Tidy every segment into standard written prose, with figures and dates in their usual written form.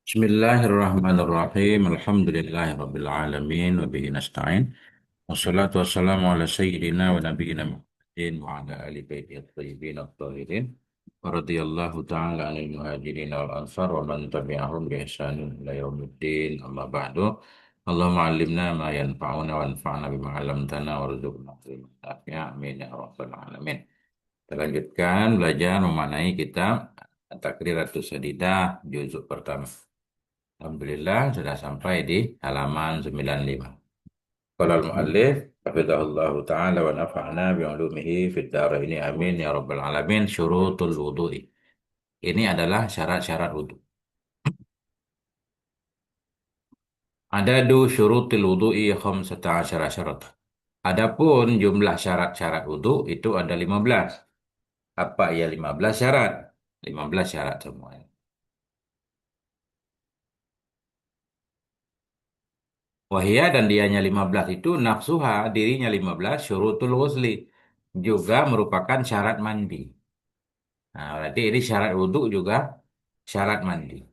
Bismillahirrahmanirrahim. Alhamdulillahirabbil alamin wa bihi nasta'in. Wassalatu wassalamu ala sayyidina wa nabiyyina Muhammadin wa ala ali baitihi at-thayyibin at-tahirin. Wa radhiyallahu ta'ala 'anil muhajirin wal ansar wa man tabi'ahum bi ihsanin ila yaumiddin. Amma ba'du. Allahumma 'allimna ma yanfa'una wa anfa'na bima 'allamtana warzuqna ilman nafi'a. Amin ya rabbal alamin. Kita lanjutkan belajar memaknai kitab At-Taqriratus Shadidah juzuk pertama. Alhamdulillah sudah sampai di halaman 95. Qala al-muallif hafizahullah taala wa nafa'na bi 'ulumihi fid dharain amin ya rabbal alamin. Syurutul wudu'i. Ini adalah syarat-syarat wudu. Adadu syurutil wudu'i khamsata asyara syarat. Adapun jumlah syarat-syarat wudu itu ada 15. Apa ya 15 syarat? 15 syarat semuanya. Wahia dan dianya 15 itu nafsuha dirinya 15 syurutul ghusli juga merupakan syarat mandi. Nah, berarti ini syarat wudhu juga syarat mandi.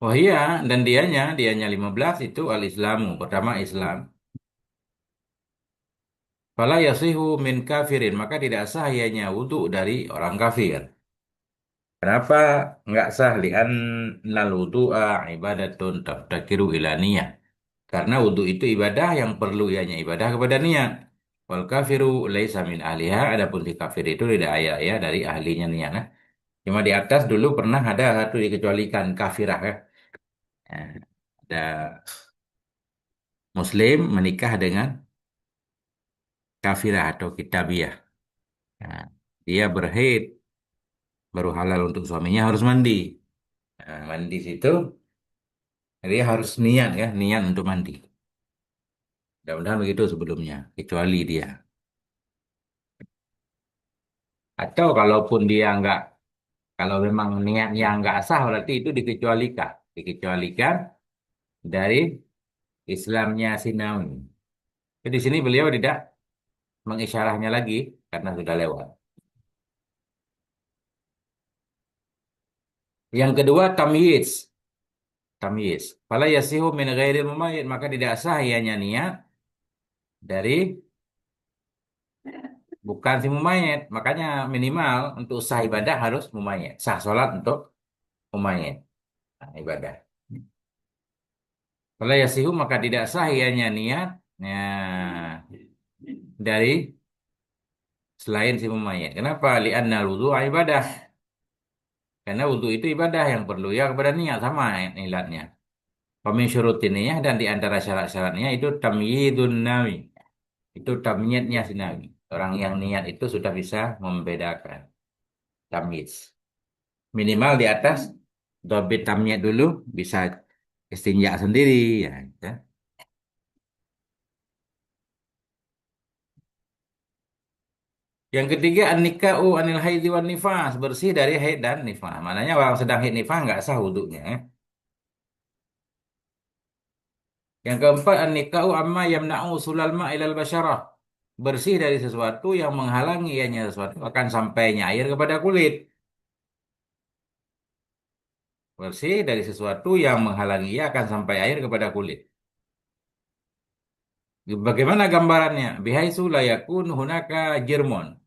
Wahia dan dianya 15 itu al-Islamu. Pertama Islam. Fala yasihu min kafirin, maka tidak sah ianya wudhu dari orang kafir. Kenapa nggak sah? Li'an nal wudu'a ibadatun taftakiru ila niyah. Karena wudhu itu ibadah yang perlu ianya ibadah kepada niat. Wal kafiru laisa min ahliha, adapun si kafir itu tidak ya dari ahlinya niat. Nah. Cuma di atas dulu pernah ada satu dikecualikan kafirah ya. Nah, ada Muslim menikah dengan kafirah atau kitabiah. Nah, dia berhaid baru halal untuk suaminya harus mandi. Nah, mandi situ dia harus niat ya, niat untuk mandi. Mudah-mudahan begitu sebelumnya, kecuali dia. Atau kalaupun dia nggak, kalau memang niatnya nggak sah, berarti itu dikecualikan. Dikecualikan dari Islamnya Sinawi. Jadi di sini beliau tidak mengisyarahnya lagi karena sudah lewat. Yang kedua tamyiz. Tamyiz. Fala yasihu min ghairil mumayyid, maka tidak sah ianya niat dari bukan si mumayyid. Makanya minimal untuk sah ibadah harus mumayyid. Sah sholat untuk mumayyid. Nah, ibadah. Fala yasihu maka tidak sah ianya niat ya, dari selain si mumayyid. Kenapa? Li'anna wudu ibadah. Karena wudhu itu ibadah yang perlu ya kepada niat sama ilatnya. Pamin syurutin niyah dan di antara syarat-syaratnya itu tamyidun nawi. Itu tamyidnya si nawi. Orang yang niat itu sudah bisa membedakan tamyiz. Minimal di atas dobit tamyid dulu bisa istinja sendiri ya. Gitu. Yang ketiga an-nika'u anil haidhi wan nifas, bersih dari haid dan nifas. Maknanya orang sedang haid nifas nggak sah wudhunya. Yang keempat an-nika'u amma yamna'u sulal ma'ilal basyarah. Bersih dari sesuatu yang menghalangi ianya sesuatu akan sampainya air kepada kulit. Bersih dari sesuatu yang menghalangi ia akan sampai air kepada kulit. Bagaimana gambarannya? Bihaitsu la yakun hunaka jirmon.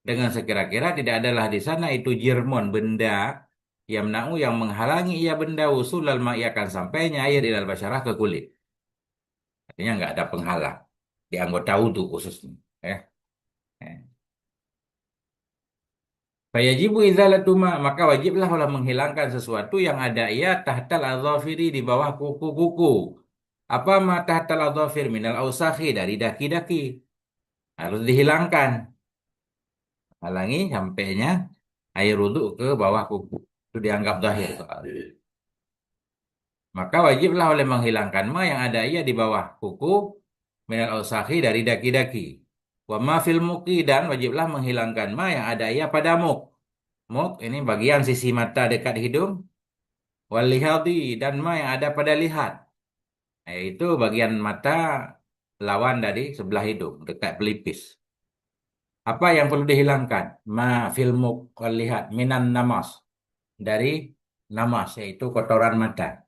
Dengan sekira-kira tidak adalah di sana itu jirmon, benda yamna'u yang menghalangi ia benda usulal ma'i akan sampainya air ilal basyarah ke kulit. Artinya nggak ada penghalang di anggota wudhu khususnya. Ya. Ya. Fayajibu izalatu maka wajiblah Allah menghilangkan sesuatu yang ada ia tahtal adzafiri di bawah kuku-kuku. Apa ma tahtal adzafir minal ausakhi dari daki-daki. Harus dihilangkan. Halangi sampainya air wudhu ke bawah kuku. Itu dianggap zahir. Maka wajiblah oleh menghilangkan ma yang ada ia di bawah kuku minal ausakhi dari daki-daki. Wa ma fil muqi dan wajiblah menghilangkan ma yang ada ia pada muk. Muk ini bagian sisi mata dekat hidung. Wal lihadi dan ma yang ada pada lihat. Yaitu bagian mata lawan dari sebelah hidung, dekat pelipis. Apa yang perlu dihilangkan? Ma filmuk, lihat minan namas, dari namas yaitu kotoran mata.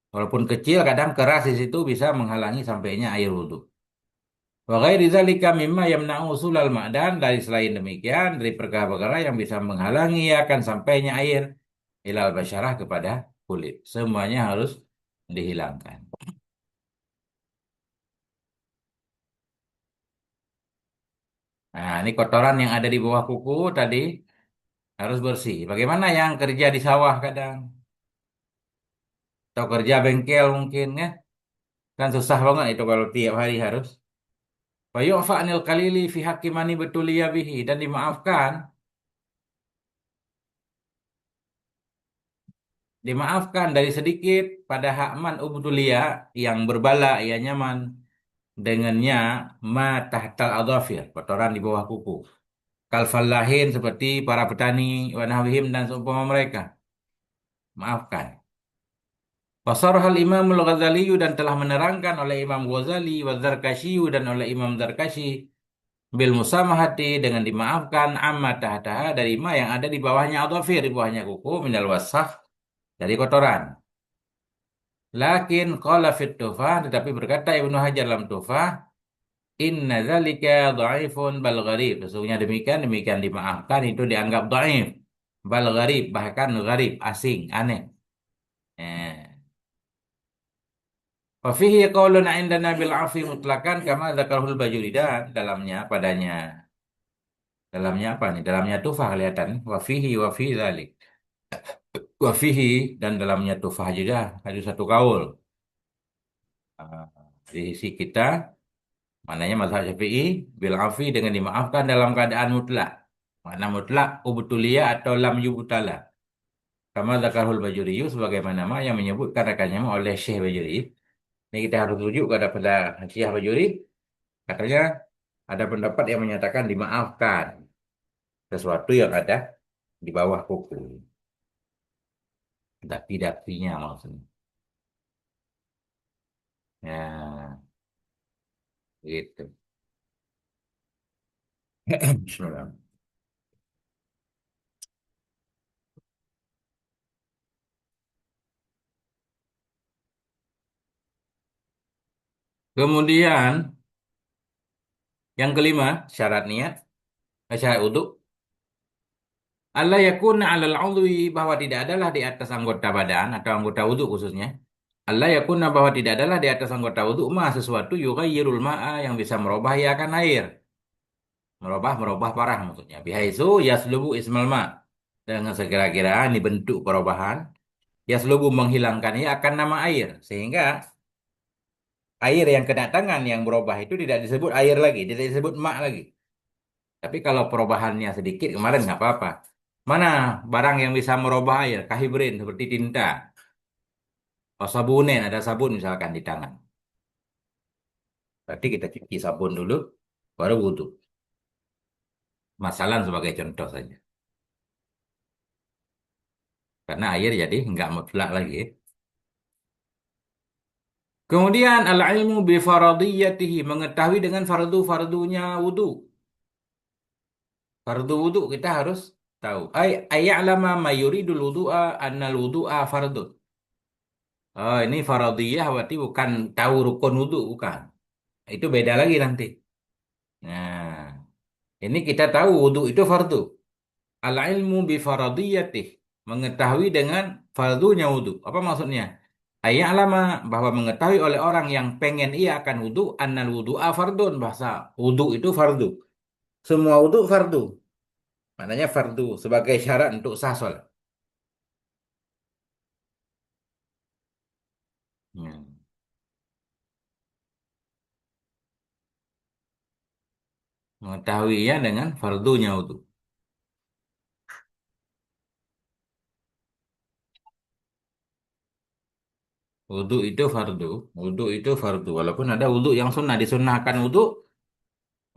Walaupun kecil, kadang keras di situ bisa menghalangi sampainya air wudhu. Wa ghairi dzalika mimma yamna'u usulal ma'dan, dari selain demikian dari perkara-perkara yang bisa menghalangi akan sampainya air ilal basyarah, kepada kulit. Semuanya harus dihilangkan. Nah, ini kotoran yang ada di bawah kuku tadi harus bersih. Bagaimana yang kerja di sawah kadang atau kerja bengkel mungkin ya? Kan susah banget itu kalau tiap hari harus. Wa yu'fa 'anil qalili fi haqqi mani betuliya bihi, dan dimaafkan dari sedikit pada hak man ubtulia, yang berbala ia nyaman dengannya, ma tahtal adhafir, kotoran di bawah kuku. Kal fallahin, seperti para petani, wa nahwihim, dan seumpama mereka. Maafkan. Fasarhal Imamul Ghazali, dan telah menerangkan oleh Imam Ghazali, wa Dzarkashi, dan oleh Imam Dzarkashi, bil musamahati, dengan dimaafkan, amma tahtaha, dari ma yang ada di bawahnya adhafir, di bawahnya kuku, minal wasakh, dari kotoran. Lakin qala fit Tuhfah, tetapi berkata Ibnu Hajar dalam Tuhfah, inna dzalika dhaifun bal gharib. Sesungguhnya demikian, demikian dimaafkan itu dianggap dhaif, bal gharib, bahkan gharib, asing, aneh. Eh. Wa fihi qaulun indana bil afi mutlakan kama dzakarul Bajuri, dan dalamnya apa nih? Dalamnya Tuhfah kelihatan. Wa fi dzalik. Wa fihi, dan dalamnya Tuhfah juga ada satu kaul. Ah, di sisi kita, mananya mazhab Syafi'i, bil afi, dengan dimaafkan dalam keadaan mutlak. Makna mutlak ubtuliyah atau lam yubtala. Kama dzakarul Bajuri, sebagaimana yang menyebutkan rekannya oleh Syekh Bajuri. Ini kita harus rujuk kepada Syekh Bajuri. Katanya ada pendapat yang menyatakan dimaafkan sesuatu yang ada di bawah kuku. Dapi-dapinya maksudnya. Ya, gitu. Bismillah. Kemudian yang kelima, syarat niat, syarat uduk. Allah yakuna alal udwi, bahwa tidak adalah di atas anggota badan atau anggota wudhu khususnya. Allah yakuna, bahwa tidak adalah di atas anggota wudhu ma sesuatu yughayyirul ma'a, yang bisa merubah ia akan air. Merubah parah maksudnya. Bihaisu yaslubu ismal ma. Dengan sekira-kira ini bentuk perubahan. Yaslubu, menghilangkan ia akan nama air. Sehingga air yang kedatangan yang berubah itu tidak disebut air lagi. Tidak disebut mak lagi. Tapi kalau perubahannya sedikit kemarin nggak apa-apa. Mana barang yang bisa merubah air? Kahibrin, seperti tinta. Oh, sabunen, ada sabun misalkan di tangan. Berarti kita cuci sabun dulu, baru wudhu. Masalah sebagai contoh saja. Karena air jadi nggak mutlak lagi. Kemudian al-ilmu bi faradiyatihi, mengetahui dengan fardu-fardunya wudu. Fardu wudu kita harus tahu. Ayya'lama ma yuridul wudu'a annal wudu'a fardun. Oh, ini faradiyah berarti bukan tahu rukun wudu, bukan. Itu beda lagi nanti. Nah, ini kita tahu wudu itu fardu. Al-ilmu bi faradiyatih, mengetahui dengan fardunya wudu. Apa maksudnya? Ayya'lama, bahwa mengetahui oleh orang yang pengen ia akan wudu, annal wudu'a fardun, bahasa wudu itu fardu. Semua wudu fardu. Maknanya fardu sebagai syarat untuk sah salat. Hmm. Mengetahuinya dengan fardunya wudu. Wudu itu fardu. Wudu itu fardu. Walaupun ada wudu yang sunnah. Disunnahkan wudu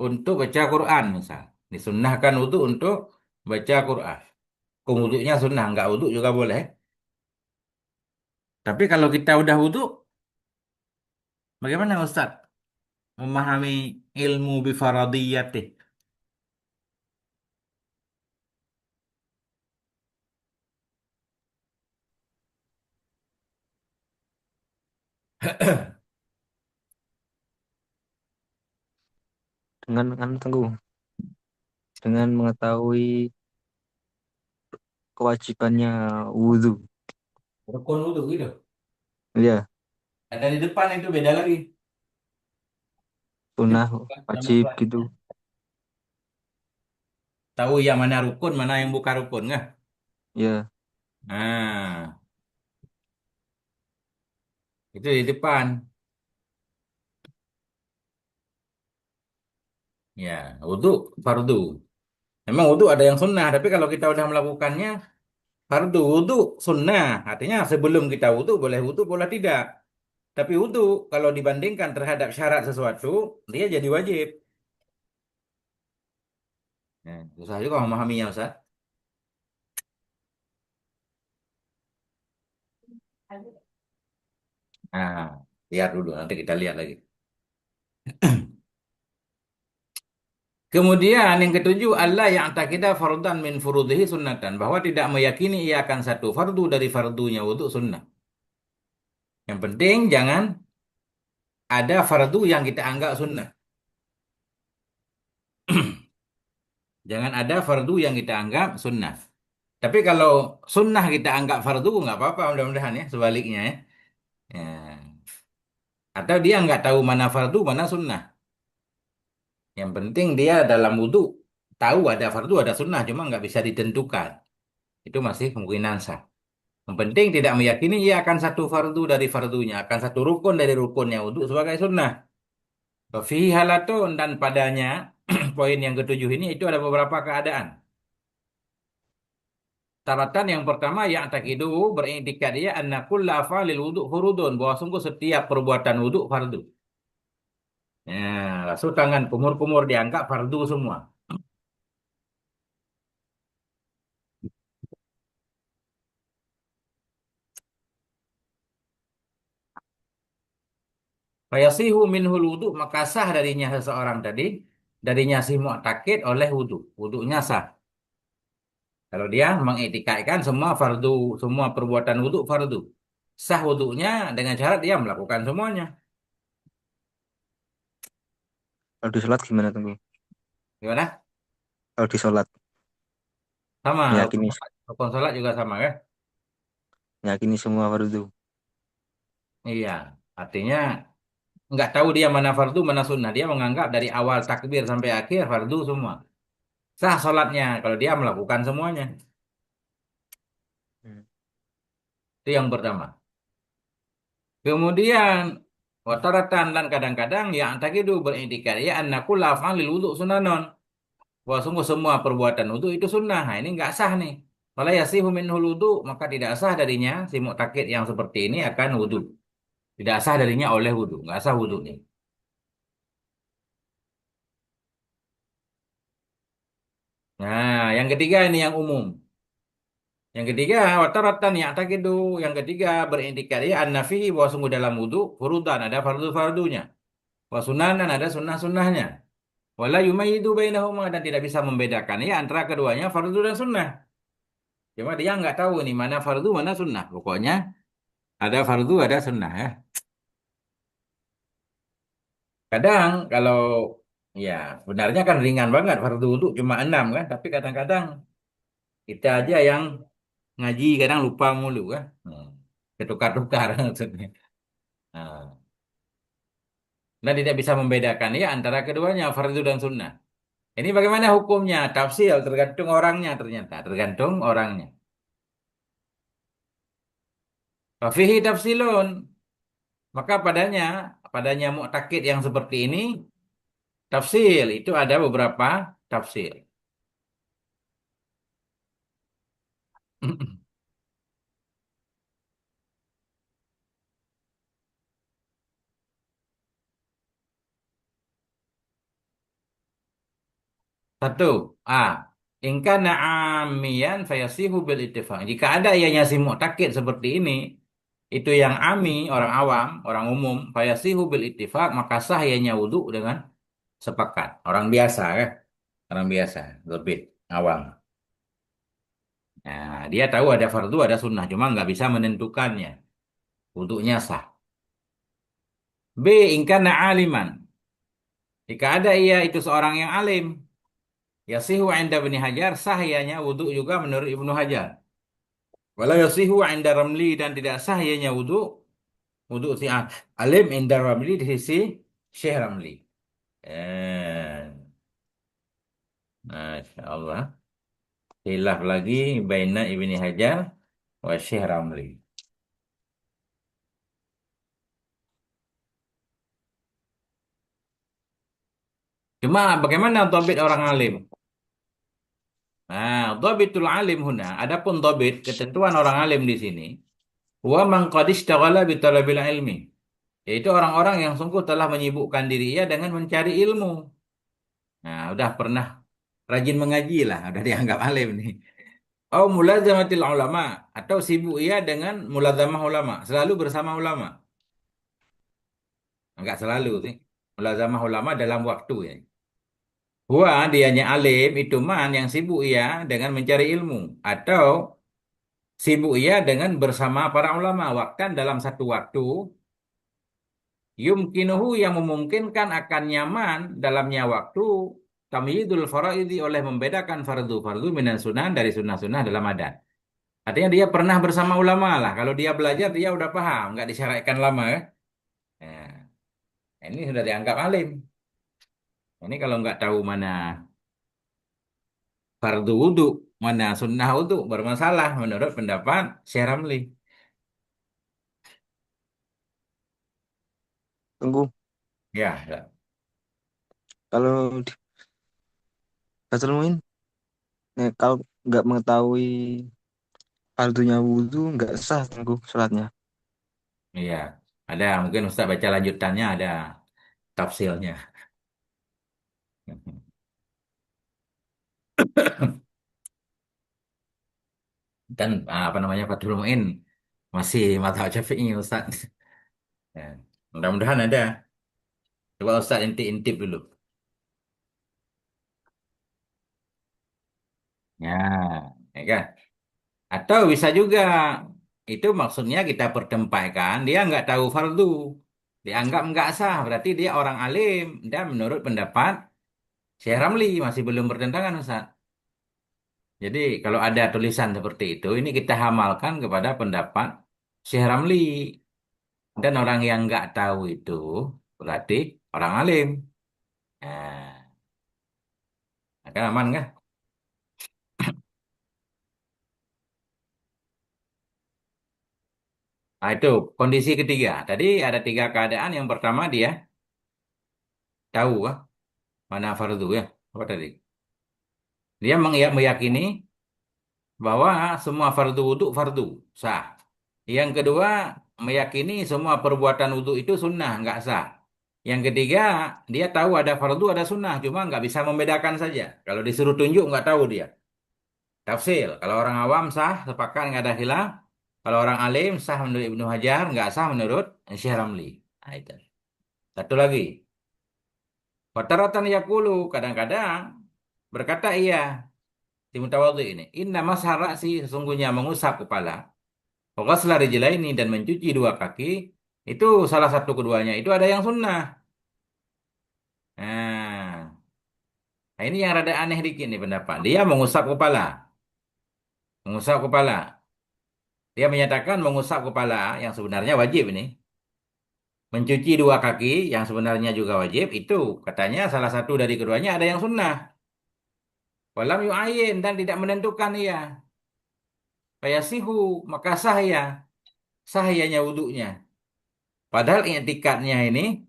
untuk baca Quran misal. Disunnahkan wudu untuk baca Quran. Hukum wudunya sunnah. Enggak wudu juga boleh. Tapi kalau kita udah wudu, Bagaimana Ustaz memahami ilmu bifaradiyatih? Dengan tunggu, dengan mengetahui kewajibannya wudhu. Rukun wudu gitu. Ya, Ada di depan itu beda lagi. Itu sunnah nama wajib gitu. kelasnya. Tahu yang mana rukun, mana yang bukan rukun nggak? Ya, Nah, itu di depan. Ya, wudu fardu. Memang wudu ada yang sunnah, tapi kalau kita udah melakukannya fardu wudu sunnah. Artinya sebelum kita wudu, boleh tidak. Tapi wudu kalau dibandingkan terhadap syarat sesuatu, dia jadi wajib. Nah, susah juga memahaminya, Ustaz. Nah, lihat dulu, nanti kita lihat lagi. Kemudian yang ketujuh, Allah yang takidah fardan min furudihi sunnatan. Bahwa tidak meyakini ia akan satu fardu dari fardunya wudu sunnah. Yang penting jangan ada fardu yang kita anggap sunnah. Jangan ada fardu yang kita anggap sunnah. Tapi kalau sunnah kita anggap fardu, nggak apa-apa mudah-mudahan ya, sebaliknya ya. Ya. Atau dia nggak tahu mana fardu, mana sunnah. Yang penting dia dalam wudhu tahu ada fardu, ada sunnah, cuma nggak bisa ditentukan. Itu masih kemungkinan sah. Yang penting tidak meyakini ia akan satu fardu dari fardunya, akan satu rukun dari rukunnya wudhu sebagai sunnah. Fihi halatun dan padanya poin yang ketujuh ini itu ada beberapa keadaan. Taratan yang pertama yang takidu beriktikad dia anna kulla afalil wudu furudun bahwa sungguh setiap perbuatan wudu fardu. Ya, langsung tangan kumur-kumur dianggap fardu semua. Fayasihu minhul wudu maka sah darinya seseorang tadi darinya si mu'takid oleh wudu. Wudunya sah. Kalau dia mengiktikadkan semua fardu, semua perbuatan wudu fardu. Sah wudunya dengan syarat dia melakukan semuanya. kalau di sholat gimana tunggu? Gimana? Kalau di sholat, Sama, meyakini, rukun salat juga sama kan? meyakini semua fardu. Iya, artinya nggak tahu dia mana fardu, mana sunnah. Dia menganggap dari awal takbir sampai akhir fardu semua. Sah sholatnya kalau dia melakukan semuanya. Hmm. Itu yang pertama. Kemudian wataratan dan kadang-kadang yang takidu berindikasi ya annaku lafal lil wudu sunanon. Wah sungguh semua perbuatan wudu itu sunnah. Nah, ini nggak sah nih. Wala yasihu minhul wudu maka tidak sah darinya si mu'takid yang seperti ini akan wudu. Tidak sah darinya oleh wudu, nggak sah wudunya. Nah, yang ketiga ini yang umum. Yang ketiga, wataratan yang takidu. Yang ketiga berindikasi an-nafi bahwa sungguh dalam wudu furudan ada fardu-fardunya. Wa sunanan ada sunnah-sunnahnya. Wala yumayyidu bainahuma dan tidak bisa membedakan ya antara keduanya fardu dan sunnah. Cuma dia nggak tahu nih mana fardu mana sunnah. Pokoknya ada fardu ada sunnah ya. Kadang kalau ya benarnya kan ringan banget fardu itu cuma 6 kan. Tapi kadang-kadang kita aja yang ngaji kadang lupa mulu kan. Ketukar-tukar maksudnya. Nah, dan tidak bisa membedakan ya antara keduanya fardu dan sunnah. Ini bagaimana hukumnya? Tafsir tergantung orangnya ternyata, tergantung orangnya. Fafihi tafsilun. Maka padanya mu'takid yang seperti ini, tafsil itu ada beberapa tafsir. Satu, A. Ingka na'amiyan fayasihu bil ittifaq. Jika ada ianya si mu'takid seperti ini, itu yang ami, orang awam, orang umum, fayasihu bil ittifaq, maka sah ianya wudu dengan sepakat. Orang biasa ya, orang biasa, lebih awam. Nah, dia tahu ada fardu, ada sunnah, cuma nggak bisa menentukannya. Wudunya sah. B. Ingkana aliman. Jika ada ia itu seorang yang alim. Yasihu inda Ibnu Hajar, sah ianya wudu juga menurut Ibnu Hajar. Walau yasihu inda Ramli dan tidak sah ianya wudu, wudu si alim inda Ramli di sisi Syekh Ramli. Eh, Masya Allah. Khilaf lagi baina Ibnu Hajar wa Syekh Ramli. Cuma bagaimana tabit orang alim? Nah, dhabitul alim huna. Adapun dhabit, ketentuan orang alim di sini. Wa man qad ishtaghala bi talabil ilmi. Yaitu orang-orang yang sungguh telah menyibukkan dirinya dengan mencari ilmu. Nah, udah pernah rajin mengaji lah, udah dianggap alim nih. Oh, mulazamatil ulama atau sibuk ia dengan mulazamah ulama, selalu bersama ulama. Enggak selalu sih. Mulazamah ulama dalam waktu ya. Dianya alim itu man yang sibuk ia dengan mencari ilmu atau sibuk ia dengan bersama para ulama. Waktu dalam satu waktu yumkinuhu yang memungkinkan akan nyaman dalamnya waktu tamyidul faraidi oleh membedakan fardu-fardu minan sunnah dari sunnah-sunnah dalam adat. Artinya dia pernah bersama ulama lah. Kalau dia belajar dia udah paham, nggak disyaratkan lama ya. Nah, ini sudah dianggap alim. Ini kalau nggak tahu mana fardu wudhu, mana sunnah wudhu bermasalah menurut pendapat Syekh Ramli. Tunggu. Ya, ya. Kalau di Fathul Muin, kalau nggak mengetahui fardunya wudhu, nggak sah tunggu sholatnya. Iya. Ada mungkin Ustaz baca lanjutannya ada tafsirnya. Kan apa namanya Fathul Muin masih mazhab Syafi'i Ustaz. Ya. Mudah-mudahan ada. Coba Ustaz intip-intip dulu. Ya, ya kan? Atau bisa juga itu maksudnya kita pertempatkan dia nggak tahu fardu, dianggap nggak sah, berarti dia orang alim dan menurut pendapat Syekh Ramli masih belum bertentangan Ustaz. Jadi kalau ada tulisan seperti itu, ini kita hamalkan kepada pendapat Syekh Ramli dan orang yang nggak tahu itu berarti orang alim. Nah, akan aman kan? Nah, itu kondisi ketiga. Tadi ada tiga keadaan. Yang pertama dia tahu mana fardu ya. Apa tadi? Dia meyakini bahwa semua fardu wudhu fardu sah. Yang kedua meyakini semua perbuatan wudhu itu sunnah nggak sah. Yang ketiga dia tahu ada fardu ada sunnah cuma nggak bisa membedakan saja. Kalau disuruh tunjuk nggak tahu dia. Tafsil. Kalau orang awam sah sepakat nggak ada khilaf. Kalau orang alim sah menurut Ibnu Hajar nggak sah menurut Syekh Ramli. Nah, itu. Satu lagi. Wataratan yakulu kadang-kadang berkata iya si mutawadhi ini. Inna mashar ra'si sesungguhnya mengusap kepala. Waghasla rijlaini dan mencuci dua kaki. Itu salah satu keduanya. Itu ada yang sunnah. Nah, nah ini yang rada aneh dikit nih pendapat. Dia mengusap kepala. Mengusap kepala. Dia menyatakan mengusap kepala yang sebenarnya wajib ini. Mencuci dua kaki yang sebenarnya juga wajib. Itu katanya salah satu dari keduanya ada yang sunnah. Walam yu'ayyin dan tidak menentukan ia. Fayasihu maka sah ya. Sah ianya wudhunya. Padahal i'tikadnya ini,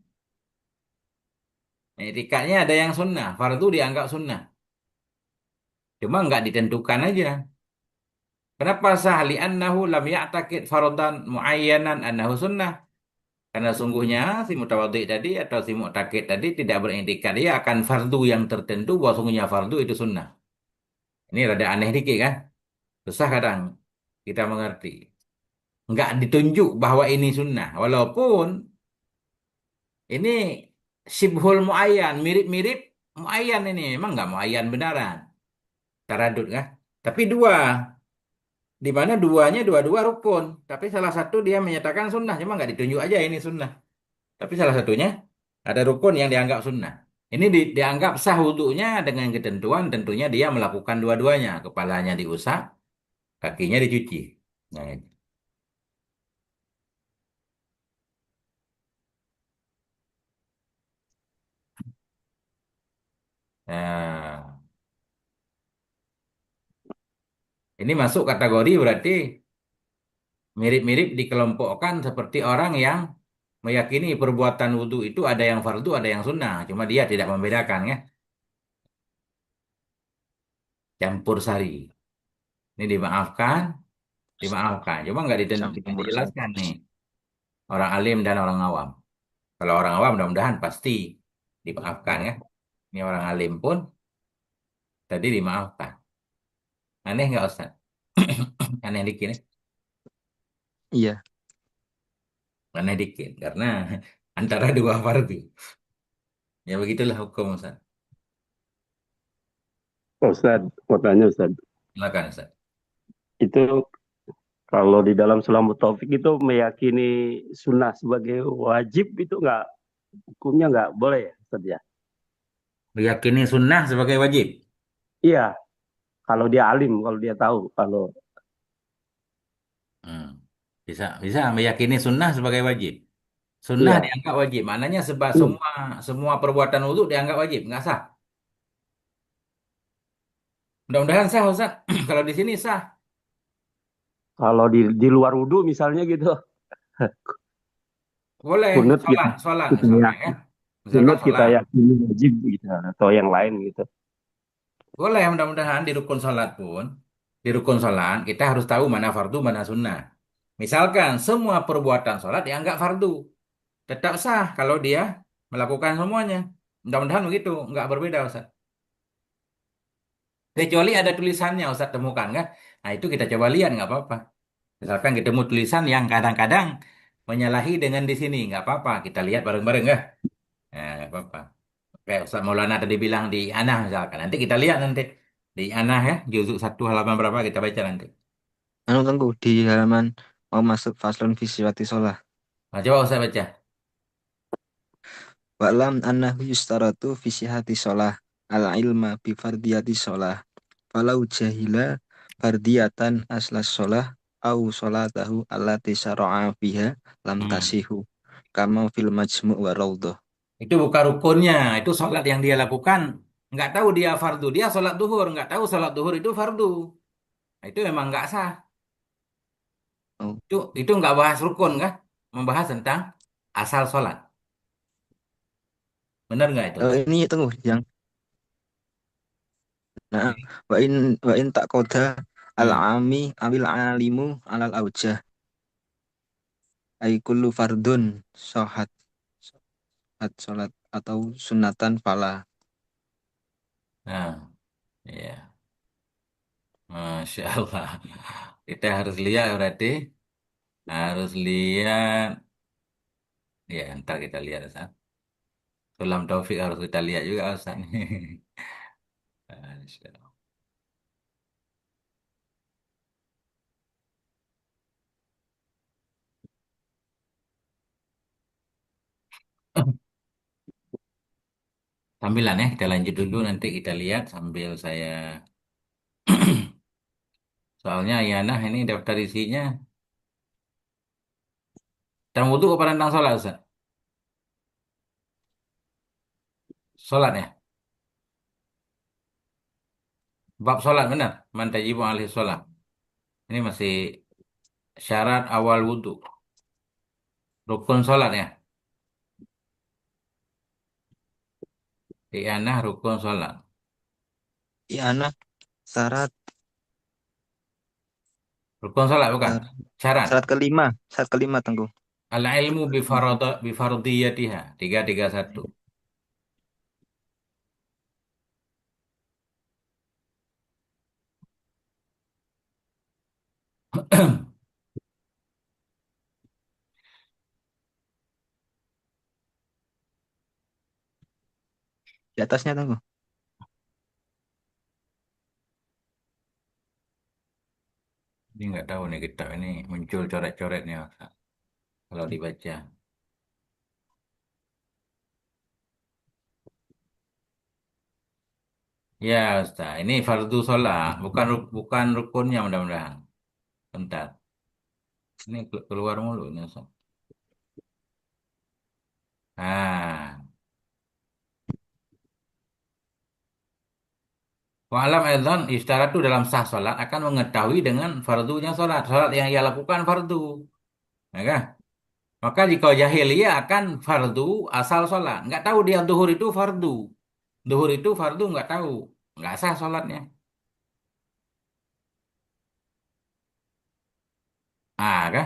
i'tikadnya ada yang sunnah. Fardu dianggap sunnah. Cuma nggak ditentukan aja. Kenapa sah? Li'annahu lam ya'takid faradan muayyanan annahu sunnah. Karena sungguhnya si mutawadhi tadi atau si mu'takid tadi tidak beriktikad dia akan fardu yang tertentu bahwa sungguhnya fardu itu sunnah. Ini rada aneh dikit kan? Susah kadang kita mengerti. nggak ditunjuk bahwa ini sunnah. Walaupun ini sibhul muayyan, mirip-mirip muayyan ini. Memang nggak muayyan benaran. Taradud kan? Tapi dua. Di mana duanya dua-dua rukun. Tapi salah satu dia menyatakan sunnah. Cuma nggak ditunjuk aja ini sunnah. Tapi salah satunya ada rukun yang dianggap sunnah. Ini dianggap sah wudhunya dengan ketentuan tentunya dia melakukan dua-duanya. Kepalanya diusap, kakinya dicuci. Nah, ini. Nah, ini masuk kategori berarti mirip-mirip dikelompokkan seperti orang yang meyakini perbuatan wudhu itu ada yang fardu, ada yang sunnah. Cuma dia tidak membedakan ya. Campur sari. Ini dimaafkan, dimaafkan. Cuma tidak Campur sari. dijelaskan nih. Orang alim dan orang awam. Kalau orang awam mudah-mudahan pasti dimaafkan ya. Ini orang alim pun tadi dimaafkan. Aneh nggak Ustaz? Aneh dikit ya? Iya, Aneh dikit. Karena antara dua fardu. Ya begitulah hukum Ustaz. Ustaz, mau tanya Ustaz, Silakan Ustaz. itu kalau di dalam Sulamut Taufik itu meyakini sunnah sebagai wajib itu nggak, hukumnya nggak boleh ya Ustaz ya? Meyakini sunnah sebagai wajib. Iya, kalau dia alim, kalau dia tahu, kalau Hmm. Bisa, bisa meyakini sunnah sebagai wajib. Sunnah iya, dianggap wajib. Maknanya iya. semua semua perbuatan wudhu dianggap wajib. Nggak sah. Mudah-mudahan sah Ustaz. Kalau di sini sah. Kalau di luar wudhu misalnya gitu, Boleh. kunut kita, Sholat, sholat kita misalnya ya. yakin, Misalkan kunut kita sholat. yakini wajib gitu, atau yang lain gitu. Boleh mudah-mudahan di rukun sholat pun. Di rukun sholat kita harus tahu mana fardu, mana sunnah. Misalkan semua perbuatan sholat dianggap fardu. Tetap sah kalau dia melakukan semuanya. Mudah-mudahan begitu. Nggak berbeda Ustaz. Kecuali ada tulisannya Ustaz temukan kan. Nah itu kita coba lihat nggak apa-apa. Misalkan ketemu tulisan yang kadang-kadang menyalahi dengan di sini. Nggak apa-apa. Kita lihat bareng-bareng ya. Nah, nggak apa-apa. Kayak Ustaz Maulana tadi bilang di Anah misalkan. Nanti kita lihat nanti. Di Anah ya. Juzuk 1 halaman berapa kita baca nanti. anu tunggu di halaman mau masuk faslon fisiwati sholah. Nah, coba Ustaz baca. Wa'lam annahu yustaratu fisihati sholah al ilma bi fardiyati sholah. Falau jahila fardiyatan aslas sholah au sholatahu allati syara'a fiha lam Hmm. tasihu. Kama fil majmu' wa raudhah. Itu bukan rukunnya. Itu sholat yang dia lakukan. Nggak tahu dia fardu. Dia sholat duhur. Nggak tahu sholat duhur itu fardu. Nah, itu memang nggak sah. Oh, Itu nggak bahas rukun kan? Membahas tentang asal sholat. Benar nggak itu Ustaz? ini tunggu yang nah Jadi, wa in tak koda al hmm. ami awil alimu alal aujah ay kullu fardun sohat sholat atau sunatan fala. Nah, ya. Masya Allah. Kita harus lihat berarti. Harus lihat. Ya, ntar kita lihat Ustaz. Sulam Taufik harus kita lihat juga Ustaz. Masya Allah. Sambilan ya, kita lanjut dulu nanti kita lihat sambil saya. Soalnya ya nah ini daftar isinya. Tentang wudhu apa tentang sholat Ustaz? Sholat ya? Bab sholat benar. Man tajibu alaihi sholat. Ini masih syarat awal wudhu. Rukun sholat ya. I'anah rukun sholat. Iya anak syarat Rukun sholat bukan? syarat Syarat. syarat kelima tunggu. Al ilmu bifardiyatiha. 331. Di atasnya tunggu. Ini nggak tahu nih kitab ini muncul coret-coretnya Ustaz, kalau dibaca. Ya Ustaz, ini fardu sholat, bukan rukunnya mudah-mudahan. Bentar, ini keluar mulu ini Ustaz. Nah, wa'alam adzan istaratu dalam sah sholat akan mengetahui dengan fardunya sholat. Sholat yang ia lakukan fardu. Ya kan? Maka jika jahiliyah akan fardu asal sholat. Nggak tahu dia duhur itu fardu. Duhur itu fardu nggak tahu. Nggak sah sholatnya. Ah, kan?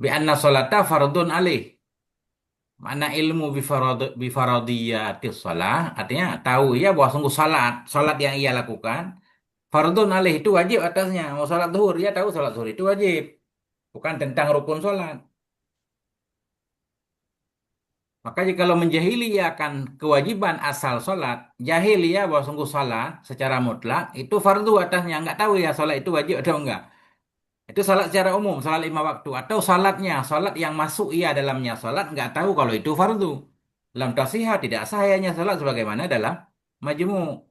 Bi anna sholata fardun alih. Mana ilmu bifaradiyatis sholat. Artinya tahu ia bahwa sungguh sholat. Sholat yang ia lakukan. Fardun alih itu wajib atasnya. Mau sholat duhur, ia tahu sholat duhur itu wajib. Bukan tentang rukun sholat. Maka jika kalau menjahili ia akan kewajiban asal sholat, jahil ya bahwa sungguh sholat secara mutlak itu fardu atasnya, nggak tahu ya sholat itu wajib atau enggak. Itu sholat secara umum, sholat lima waktu atau sholatnya, sholat yang masuk ia dalamnya sholat nggak tahu kalau itu fardu. Dalam tasihah tidak sah ianya sholat sebagaimana dalam majmu.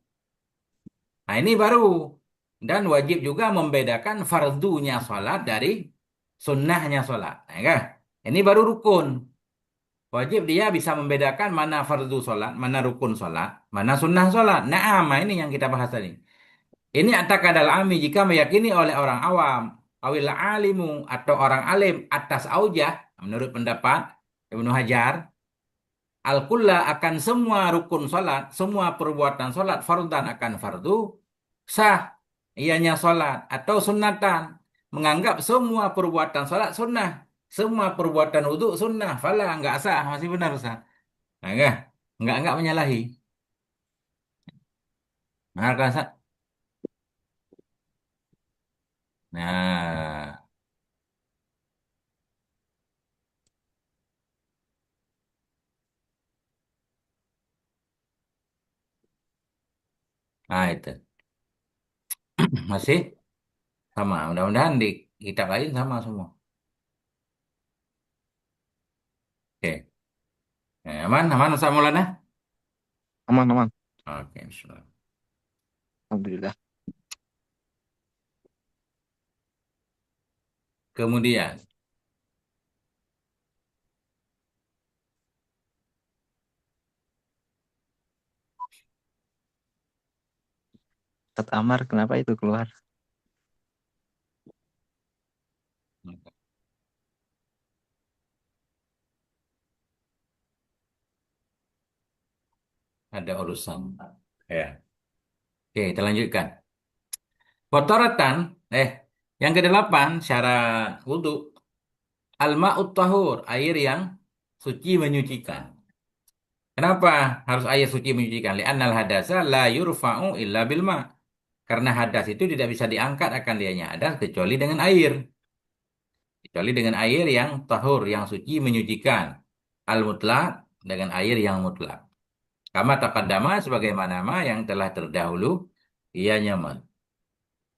Nah ini baru dan wajib juga membedakan fardunya sholat dari sunnahnya sholat. Nah, kan? Ini baru rukun. Wajib dia bisa membedakan mana fardu sholat, mana rukun sholat, mana sunnah sholat. Nah, ini yang kita bahas tadi. Ini atakadal ami jika meyakini oleh orang awam, awil alimu atau orang alim atas aujah, menurut pendapat Ibnu Hajar, al-kulla akan semua rukun sholat, semua perbuatan sholat, fardan akan fardu, sah ianya sholat atau sunnatan. Menganggap semua perbuatan sholat sunnah, semua perbuatan wudhu sunnah, fala nggak sah, masih benar Ustaz. Nah, enggak menyalahi. Nah, kan, Ustaz? Nah, nah itu masih sama. Mudah-mudahan di kitab lain sama semua. Oke. Aman, aman Ustaz Maulana? Aman, aman. Oke, bismillah. Alhamdulillah. Kemudian Ustadz Amar, kenapa itu keluar? ada urusan. Ya. Oke, kita lanjutkan. Kotoratan, yang kedelapan syarat wudhu, al-ma'ut tahur, air yang suci menyucikan. Kenapa harus air suci menyucikan? Li'annal hadasa la yurfa'u illa bil ma'. Karena hadas itu tidak bisa diangkat akan dianya hadas kecuali dengan air. Kecuali dengan air yang tahur, yang suci menyucikan. Al-mutlak dengan air yang mutlak. Kama taqaddama sebagaimana yang telah terdahulu ia nyaman.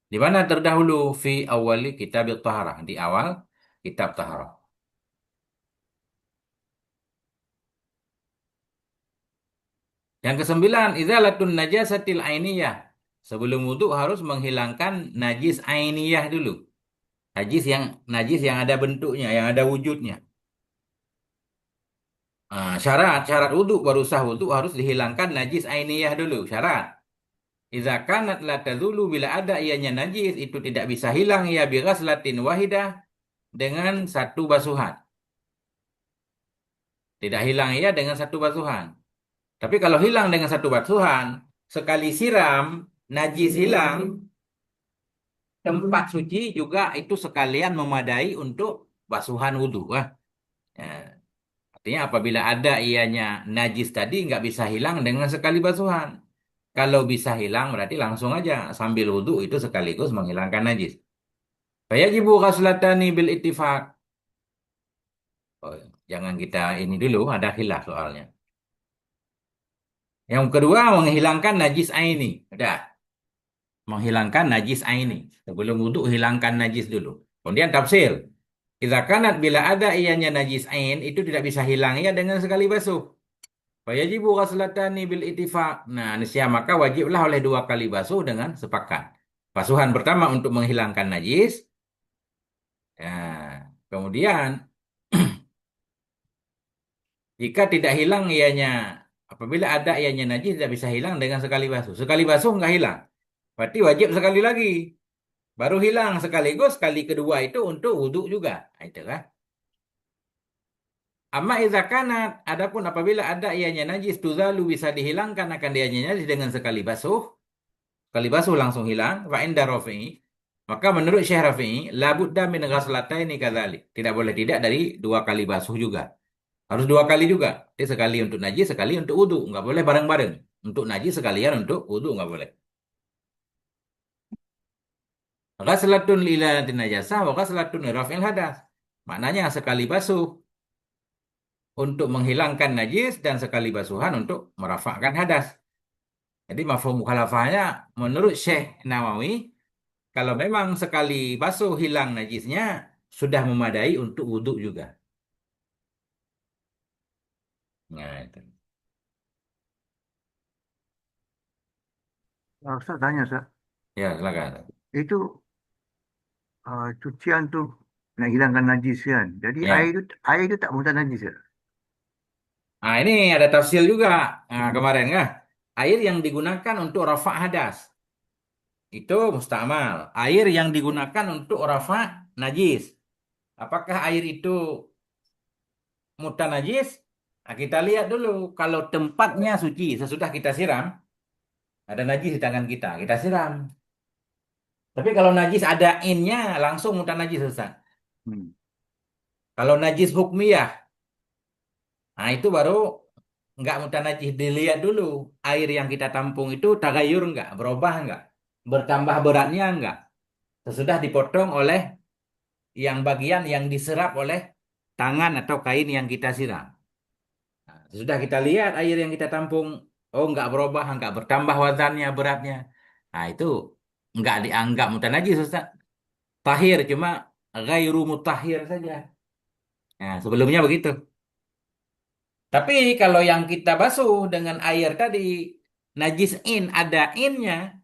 Di mana terdahulu fi awali kitab taharah, di awal kitab taharah. Yang kesembilan, izalatun najasatil ainiyah. Sebelum wudhu harus menghilangkan najis ainiyah dulu. Najis yang ada bentuknya, yang ada wujudnya. Syarat wudhu baru sah wudhu harus dihilangkan najis ainiyah dulu. Syarat. Iza kanat la tazulu bila ada ianya najis itu tidak bisa hilang ya bi ghaslatin wahidah dengan satu basuhan. Tidak hilang ia dengan satu basuhan. Tapi kalau hilang dengan satu basuhan, sekali siram, najis hilang, tempat suci juga itu sekalian memadai untuk basuhan wudhu. Ya. Artinya apabila ada ianya najis tadi nggak bisa hilang dengan sekali basuhan. Kalau bisa hilang berarti langsung aja sambil wudhu itu sekaligus menghilangkan najis. Fayajibu ghaslatani bil ittifaq. Oh, jangan kita ini dulu ada khilaf soalnya. Yang kedua, menghilangkan najis aini. Udah, menghilangkan najis aini. Sebelum wudhu, hilangkan najis dulu. Kemudian tafsir. Idza kanat bila ada ianya najis ain, itu tidak bisa hilang ya dengan sekali basuh. Fayajibu ghaslatani bil ittifaq. Nah, nisya maka wajiblah oleh dua kali basuh dengan sepakat. Basuhan pertama untuk menghilangkan najis. Ya, kemudian jika tidak hilang ianya, apabila ada ianya najis tidak bisa hilang dengan sekali basuh. Sekali basuh nggak hilang. Berarti wajib sekali lagi. Baru hilang sekaligus kali kedua itu untuk wudhu juga. Nah, itu kan. Amma idza kanat, adapun apabila ada ianya najis tuzalu bisa dihilangkan akan ianya najis dengan sekali basuh. Sekali basuh langsung hilang. Wa inda Rafi'i. Maka menurut Syekh Rafi'i, la budda min ghaslataini kadzalik. Tidak boleh tidak dari dua kali basuh juga. Harus dua kali juga. Jadi sekali untuk najis, sekali untuk wudhu. Nggak boleh bareng-bareng. Untuk najis sekalian untuk wudhu nggak boleh. Ghaslatun lilatin najasah wa ghaslatun liraf'il hadas. Maknanya sekali basuh untuk menghilangkan najis dan sekali basuhan untuk merafakkan hadas. Jadi mafhum mukhalafahnya menurut Syekh Nawawi, kalau memang sekali basuh hilang najisnya, sudah memadai untuk wudhu juga. Nah, itu. Ustaz tanya, Ustaz. Ya, silakan. Itu cucian tuh nak hilangkan najis kan. Jadi Ya. air itu tak mudah najis ya. Nah, ini ada tafsir juga. Nah, Hmm. kemarin ya. Air yang digunakan untuk rafa' hadas. Itu mustamal. Air yang digunakan untuk rafa' najis. Apakah air itu mutan najis? Nah, kita lihat dulu. Kalau tempatnya suci, sesudah kita siram, ada najis di tangan kita siram. Tapi kalau najis ada innya, langsung mutan najis, Ustaz. Hmm. Kalau najis hukmiyah, nah itu baru nggak mutan najis. Dilihat dulu, air yang kita tampung itu tagayur nggak, berubah nggak, bertambah beratnya nggak. Sesudah dipotong oleh yang bagian yang diserap oleh tangan atau kain yang kita siram. Nah, sudah kita lihat air yang kita tampung, oh nggak berubah, nggak bertambah wazannya, beratnya. Nah itu nggak dianggap mutan najis, Ustaz. Tahir cuma ghairu mutahhir saja. Nah, sebelumnya begitu. Tapi kalau yang kita basuh dengan air tadi, najis in, ada innya,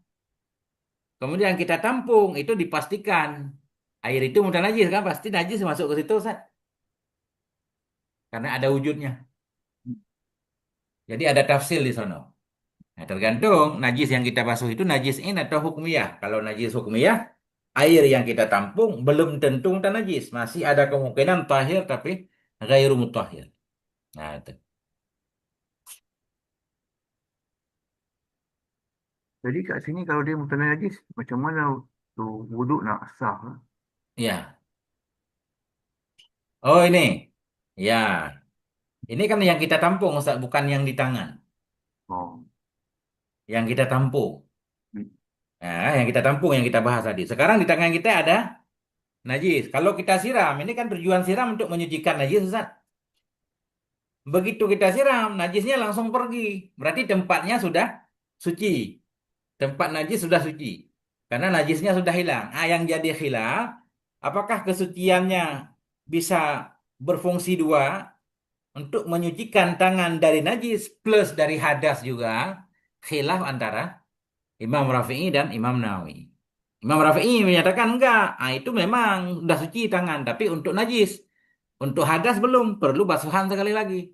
kemudian kita tampung, itu dipastikan. Air itu mudah najis kan, pasti najis masuk ke situ, Ustaz. Karena ada wujudnya. Jadi ada tafsir di sana. Nah, tergantung najis yang kita basuh itu najis in atau hukmiyah. Kalau najis hukmiyah, air yang kita tampung belum tentu mudah najis. Masih ada kemungkinan tahir tapi ghairu mutahhir. Nah, itu. Jadi kat sini kalau dia mudah najis, macam mana tu wuduk nak sah? Ya. Oh, ini. Ya. Ini kan yang kita tampung, Ustaz, bukan yang di tangan. Oh. Yang kita tampung. Hmm. Nah, yang kita tampung, yang kita bahas tadi. Sekarang di tangan kita ada najis. Kalau kita siram, ini kan tujuan siram untuk menyucikan najis, Ustaz. Begitu kita siram, najisnya langsung pergi. Berarti tempatnya sudah suci. Tempat najis sudah suci. Karena najisnya sudah hilang. Ah, yang jadi khilaf, apakah kesuciannya bisa berfungsi dua untuk menyucikan tangan dari najis plus dari hadas juga? Khilaf antara Imam Rafi'i dan Imam Nawawi. Imam Rafi'i menyatakan enggak. Ah, itu memang sudah suci tangan, tapi untuk najis. Untuk hadas belum, perlu basuhan sekali lagi.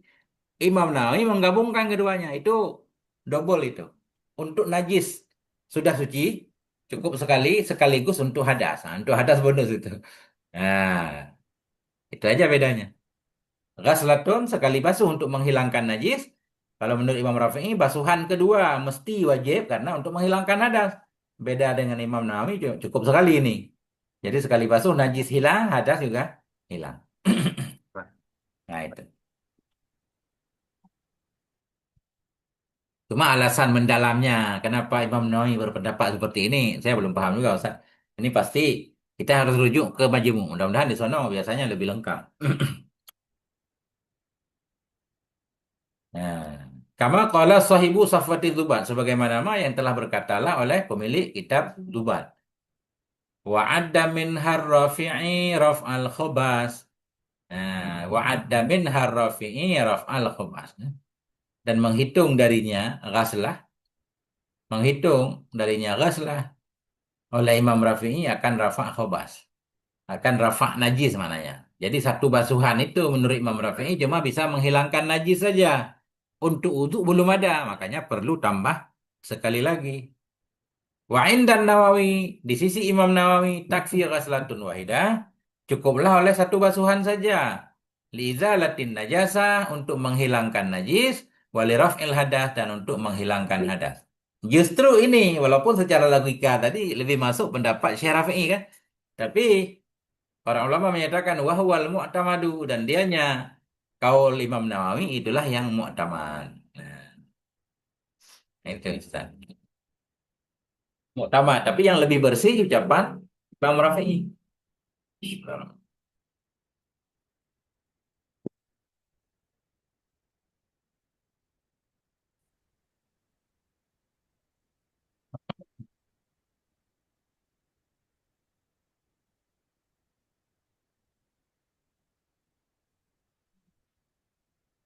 Imam Nawawi menggabungkan keduanya. Itu double itu. Untuk najis sudah suci, cukup sekali, sekaligus untuk hadas. Nah, untuk hadas bonus itu. Nah, itu aja bedanya. Ghaslatun sekali basuh untuk menghilangkan najis. Kalau menurut Imam Rafi'i, basuhan kedua mesti wajib karena untuk menghilangkan hadas. Beda dengan Imam Nawawi cukup sekali ini. Jadi sekali basuh najis hilang, hadas juga hilang. Nah itu. Cuma alasan mendalamnya, kenapa Imam Nawawi berpendapat seperti ini, saya belum paham juga, Ustaz. Ini pasti kita harus rujuk ke Majmu'. Mudah-mudahan di sana biasanya lebih lengkap. Nah, Kama qala sahibu Safwati Duban, sebagaimana yang telah berkatalah oleh pemilik kitab Duban. Wa adda min harrafi'i raf'al khubas. Nah, wa adda min harrafi'i raf'al khubas. Dan menghitung darinya ghaslah oleh Imam Rafi'i akan rafa' khubas. Akan rafa' najis mananya. Jadi satu basuhan itu menurut Imam Rafi'i cuma bisa menghilangkan najis saja. Untuk wudu belum ada, makanya perlu tambah sekali lagi. Wa indan Nawawi, di sisi Imam Nawawi, takfir ghaslatun wahidah, cukuplah oleh satu basuhan saja. Liizalatin najasah, untuk menghilangkan najis, waliraf'il hadas, dan untuk menghilangkan hadas. Justru ini, walaupun secara logika tadi lebih masuk pendapat Syekh Rafi'i kan, tapi para ulama menyatakan wahwal mu'tamadu, dan dianya kaul Imam Nawawi itulah yang mu'tamad. Nah, itu Ustaz. Mu'tamad, tapi yang lebih bersih ucapan Imam Rafi'i.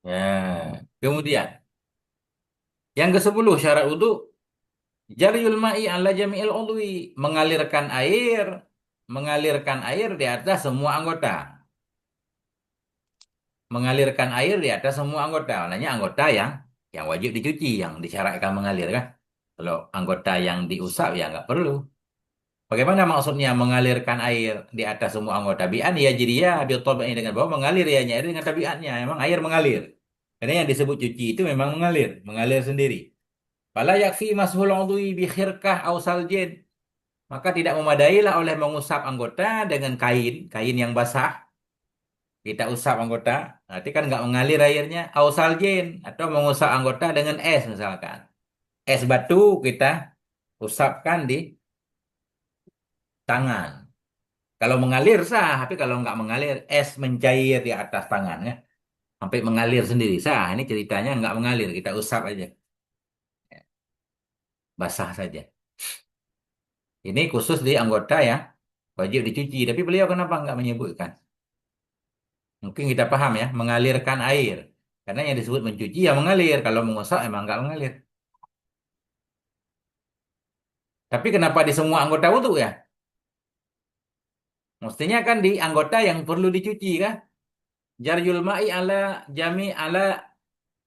Ya. Kemudian yang ke-10 syarat wudu, jaryul ma'i ala jami'il udwi, mengalirkan air di atas semua anggota. Mengalirkan air di atas semua anggota. Maknanya anggota yang wajib dicuci, yang disyaratkan mengalir kan. Kalau anggota yang diusap ya nggak perlu. Bagaimana maksudnya mengalirkan air di atas semua anggota? Bi'an ya jiriya bi'tab'i, dengan bahwa mengalir ya air dengan tabiatnya. Memang air mengalir. Karena yang disebut cuci itu memang mengalir sendiri. Fala yakfi mashul udwi bi khirkah aw saljin. Maka tidak memadailah oleh mengusap anggota dengan kain yang basah. Kita usap anggota, nanti kan nggak mengalir airnya. Aw saljin, atau mengusap anggota dengan es misalkan. Es batu kita usapkan di tangan. Kalau mengalir sah, tapi kalau nggak mengalir, es mencair di atas tangannya, sampai mengalir sendiri sah. Ini ceritanya nggak mengalir, kita usap aja, basah saja. Ini khusus di anggota ya wajib dicuci. Tapi beliau kenapa nggak menyebutkan? Mungkin kita paham ya, mengalirkan air. Karena yang disebut mencuci ya mengalir. Kalau mengusap emang nggak mengalir. Tapi kenapa di semua anggota wudu ya? Mestinya kan di anggota yang perlu dicuci kan? Jarjul ma'i ala jami ala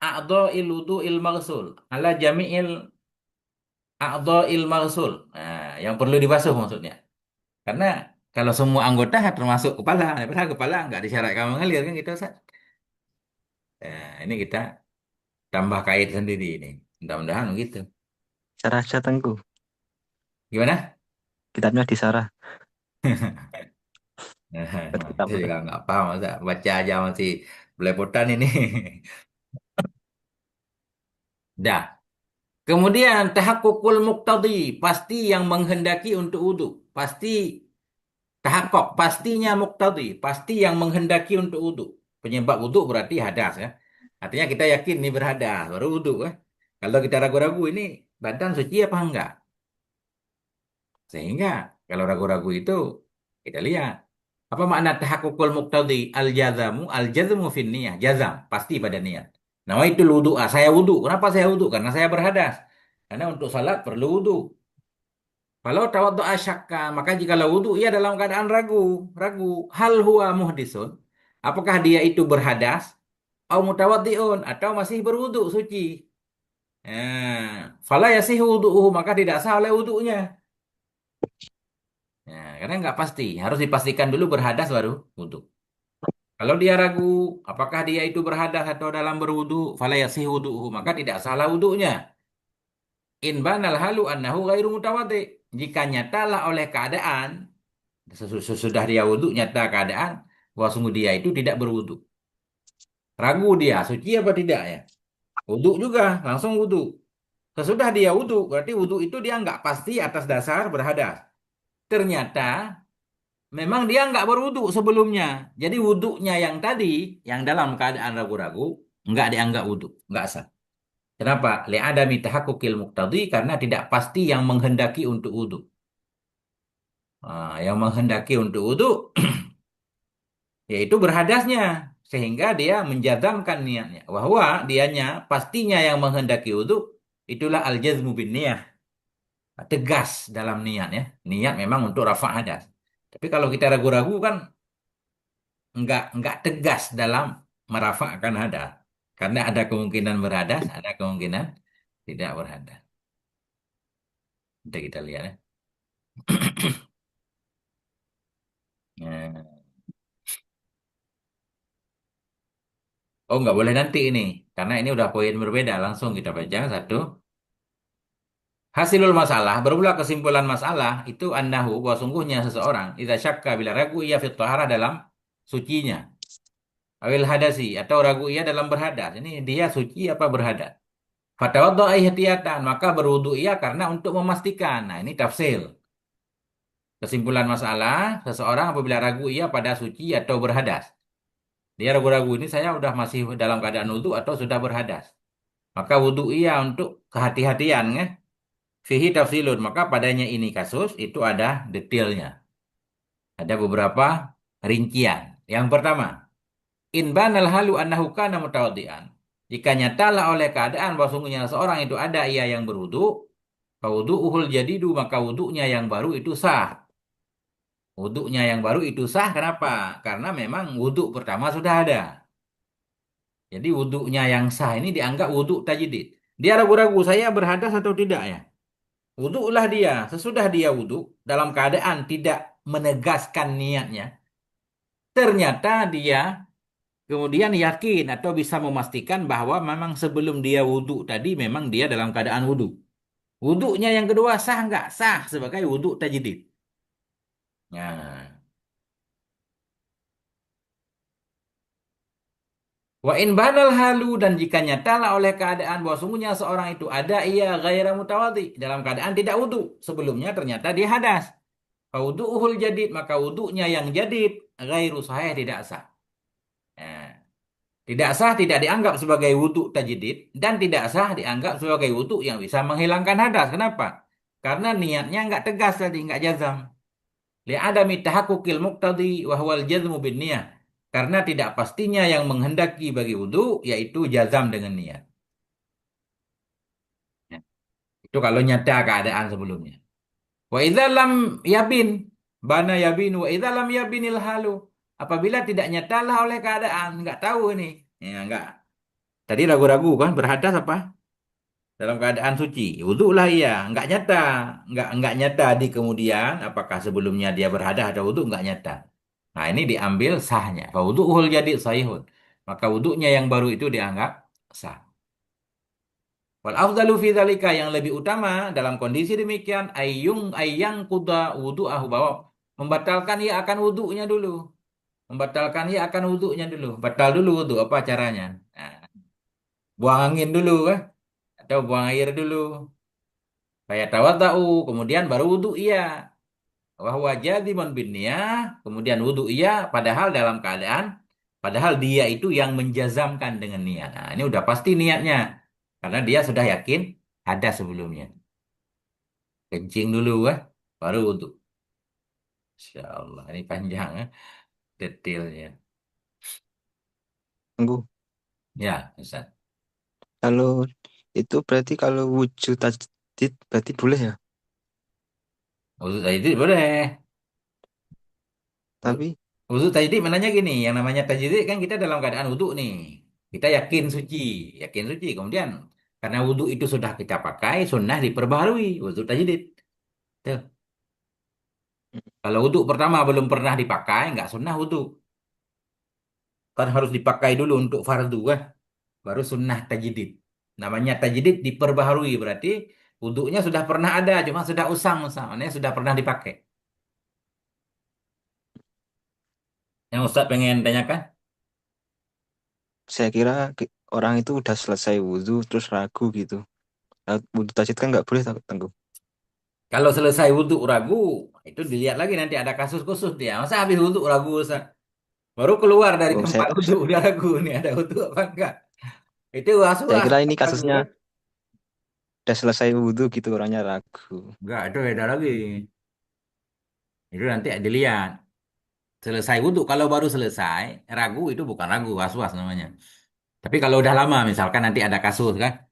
a'dha'il wudu'il maghsul. Ala jami'il a'dha'il maghsul. Nah, yang perlu dibasuh maksudnya. Karena kalau semua anggota termasuk kepala, padahal kepala nggak disyaratkan mengalir kan gitu, Ustaz. Ini kita tambah kait sendiri ini. Mudah-mudahan begitu. Sarah aja Tengku. Gimana? Kitabnya disarah. Buat Itu kitab. juga nggak paham, masa baca aja masih belepotan ini. Dah. Kemudian tahakkukul muqtadi, pasti yang menghendaki untuk wudu. Pasti tahakkuk, pastinya muqtadi, pasti yang menghendaki untuk wudu. Penyebab wudu berarti hadas ya. Artinya kita yakin ini berhadas, baru wudu ya. Kalau kita ragu-ragu ini badan suci apa enggak? Sehingga kalau ragu-ragu itu kita lihat apa makna tahakkukul muqtadi, al-jazmu fin niyah, jazam pasti pada niat. Nawaitul wudu, saya wudu. Kenapa saya wudu? Karena saya berhadas. Karena untuk salat perlu wudu. Kalau tawaddu asyakka, maka jika wudu ia dalam keadaan ragu. Hal huwa muhdisun? Apakah dia itu berhadas? Au mutawaddiun, atau masih berwudu suci? Fala yasihu wudu'uhu, maka tidak sah oleh wudunya. Karena nggak pasti, harus dipastikan dulu berhadas baru wudu. Kalau dia ragu, apakah dia itu berhadas atau dalam berwudu, fala yasihu wudu'uhu, maka tidak salah wudunya. In banal halu annahu ghairu mutawaddi. Jika nyatalah oleh keadaan, sesudah dia wudu nyata keadaan bahwa sungguh dia itu tidak berwudu. Ragu dia, suci apa tidak ya? Wudu juga, langsung wudu. Sesudah dia wudu, berarti wudu itu dia nggak pasti atas dasar berhadas. Ternyata memang dia nggak berwudu sebelumnya. Jadi wudunya yang tadi, yang dalam keadaan ragu-ragu, nggak dianggap wudu, nggak sah. Kenapa? Li'adami tahakkukil muqtadi, karena tidak pasti yang menghendaki untuk wudhu. Yang menghendaki untuk wudhu yaitu berhadasnya, sehingga dia menjazamkan niatnya bahwa dianya pastinya yang menghendaki wudhu, itulah al-jazmu bin niyah, tegas dalam niat ya. Niat memang untuk rafa' hadas. Tapi kalau kita ragu-ragu kan nggak tegas dalam merafa'kan hadas. Karena ada kemungkinan berhadas, ada kemungkinan tidak berhadas. Nanti kita lihat ya. Ya. Oh, nggak boleh nanti ini. Karena ini udah poin berbeda. Langsung kita baca satu. Hasilul masalah, bermula kesimpulan masalah itu annahu, bahwa sungguhnya seseorang idza syakka, bila ragu ia fit taharah, dalam sucinya, awil hadasi, atau ragu ia dalam berhadas. Ini dia suci apa berhadas. Fatawaddaa ihtiyatan, maka berwudu ia karena untuk memastikan. Nah, ini tafsil. Kesimpulan masalah, seseorang apabila ragu ia pada suci atau berhadas. Dia ragu-ragu, ini saya udah masih dalam keadaan wudu atau sudah berhadas. Maka wudu ia untuk kehati-hatian ya. Fihi tafsilun, maka padanya ini kasus itu ada detailnya. Ada beberapa rincian. Yang pertama, in banal halu annahu kana mutawaddian. Jika nyatalah oleh keadaan bahwa sungguhnya seorang itu ada ia yang berwudu, fawudu'uhul jadidu, maka wudunya yang baru itu sah. Wudunya yang baru itu sah, kenapa? Karena memang wudu pertama sudah ada. Jadi wudunya yang sah ini dianggap wudu tajdid. Dia ragu-ragu, saya berhadas atau tidak ya? Wudulah dia. Sesudah dia wudu, dalam keadaan tidak menegaskan niatnya, ternyata dia kemudian yakin atau bisa memastikan bahwa memang sebelum dia wudu tadi memang dia dalam keadaan wudu. Wudunya yang kedua sah nggak? Sah sebagai wudu tajdid. Nah, wa in banal halu, dan jika nyatalah oleh keadaan bahwa sungguhnya seorang itu ada ia ghaira mutawaddi, dalam keadaan tidak wudu, sebelumnya ternyata dia hadas. Fawudu'uhul jadid, maka wudunya yang jadid ghairu sahih, tidak sah. Nah, tidak sah tidak dianggap sebagai wudu tajdid, dan tidak sah dianggap sebagai wudu yang bisa menghilangkan hadas. Kenapa? Karena niatnya nggak tegas tadi, nggak jazam. Li'adami tahakkukil muqtadi wa huwal jazmu bin niyah. Karena tidak pastinya yang menghendaki bagi wudu yaitu jazam dengan niat. Ya, itu kalau nyata keadaan sebelumnya. Wa idza lam yabin, bana yabin, wa idza lam yabinil halu. Apabila tidak nyatalah oleh keadaan, nggak tahu ini. Ya, nggak. Tadi ragu-ragu kan berhadas apa? Dalam keadaan suci. Wudulah iya, nggak nyata. Nggak nyata di kemudian apakah sebelumnya dia berhadas atau wudu, nggak nyata. Nah, ini diambil sahnya. Fa wudu'uhul jadi sahihun. Maka wudunya yang baru itu dianggap sah. Wal afdalu fi dzalika, yang lebih utama dalam kondisi demikian, ayyang kuda wudu'ahu, bahwa membatalkan ia akan wudunya dulu. Membatalkan ia akan wudunya dulu. Batal dulu wudu, apa caranya? Nah, buang angin dulu kan? Atau buang air dulu. Kayak tawadhu, kemudian baru wudu iya. Wahwa jazimun bin niyah, kemudian wudu iya, padahal dia itu yang menjazamkan dengan niat. Nah, ini udah pasti niatnya. Karena dia sudah yakin ada sebelumnya. Kencing dulu baru wudu. Insya Allah, ini panjang detailnya. Tunggu. Ya, Ustaz. Kalau itu berarti kalau wujud tajdid berarti boleh ya. Wudu tadi boleh. Tapi Wudu tajdid mananya gini, yang namanya tajdid kan kita dalam keadaan wudu nih. Kita yakin suci. Kemudian karena wudu itu sudah kita pakai, sunnah diperbaharui, wudu tajdid. Tuh. Kalau wudu pertama belum pernah dipakai, nggak sunnah wudu. Kan harus dipakai dulu untuk fardu baru sunnah tajdid. Namanya tajdid diperbaharui, berarti wudunya sudah pernah ada, cuma sudah usang, maknanya sudah pernah dipakai. Yang Ustaz pengen tanyakan? saya kira orang itu udah selesai wudhu terus ragu gitu. Wudhu tajdid kan nggak boleh Tengku. Kalau selesai wudhu ragu, itu dilihat lagi nanti ada kasus khusus dia. Masa habis wudhu ragu, Ustaz? Baru keluar dari Oh, tempat wudhu udah ragu nih ada wudhu apa enggak? Itu saya was-was kira ini ragu kasusnya kan? udah selesai wudhu gitu orangnya ragu. Enggak, itu beda lagi. Itu nanti dilihat. Selesai wudhu, kalau baru selesai, ragu itu bukan ragu, was-was namanya. Tapi kalau udah lama, misalkan nanti ada kasus kan,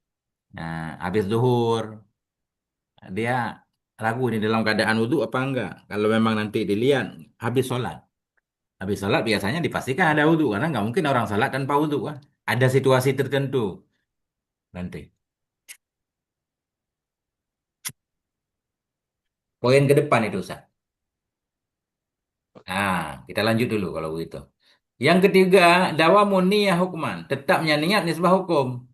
nah, habis zuhur, dia ragu ini dalam keadaan wudhu apa enggak. Kalau memang nanti dilihat, habis sholat. Habis sholat biasanya dipastikan ada wudhu, karena nggak mungkin orang sholat tanpa wudhu kan. Ada situasi tertentu nanti. Poin ke depan itu, Ustaz. Nah, kita lanjut dulu kalau begitu. Yang ketiga, dawamun niyah hukman. Tetapnya niat nisbah hukum.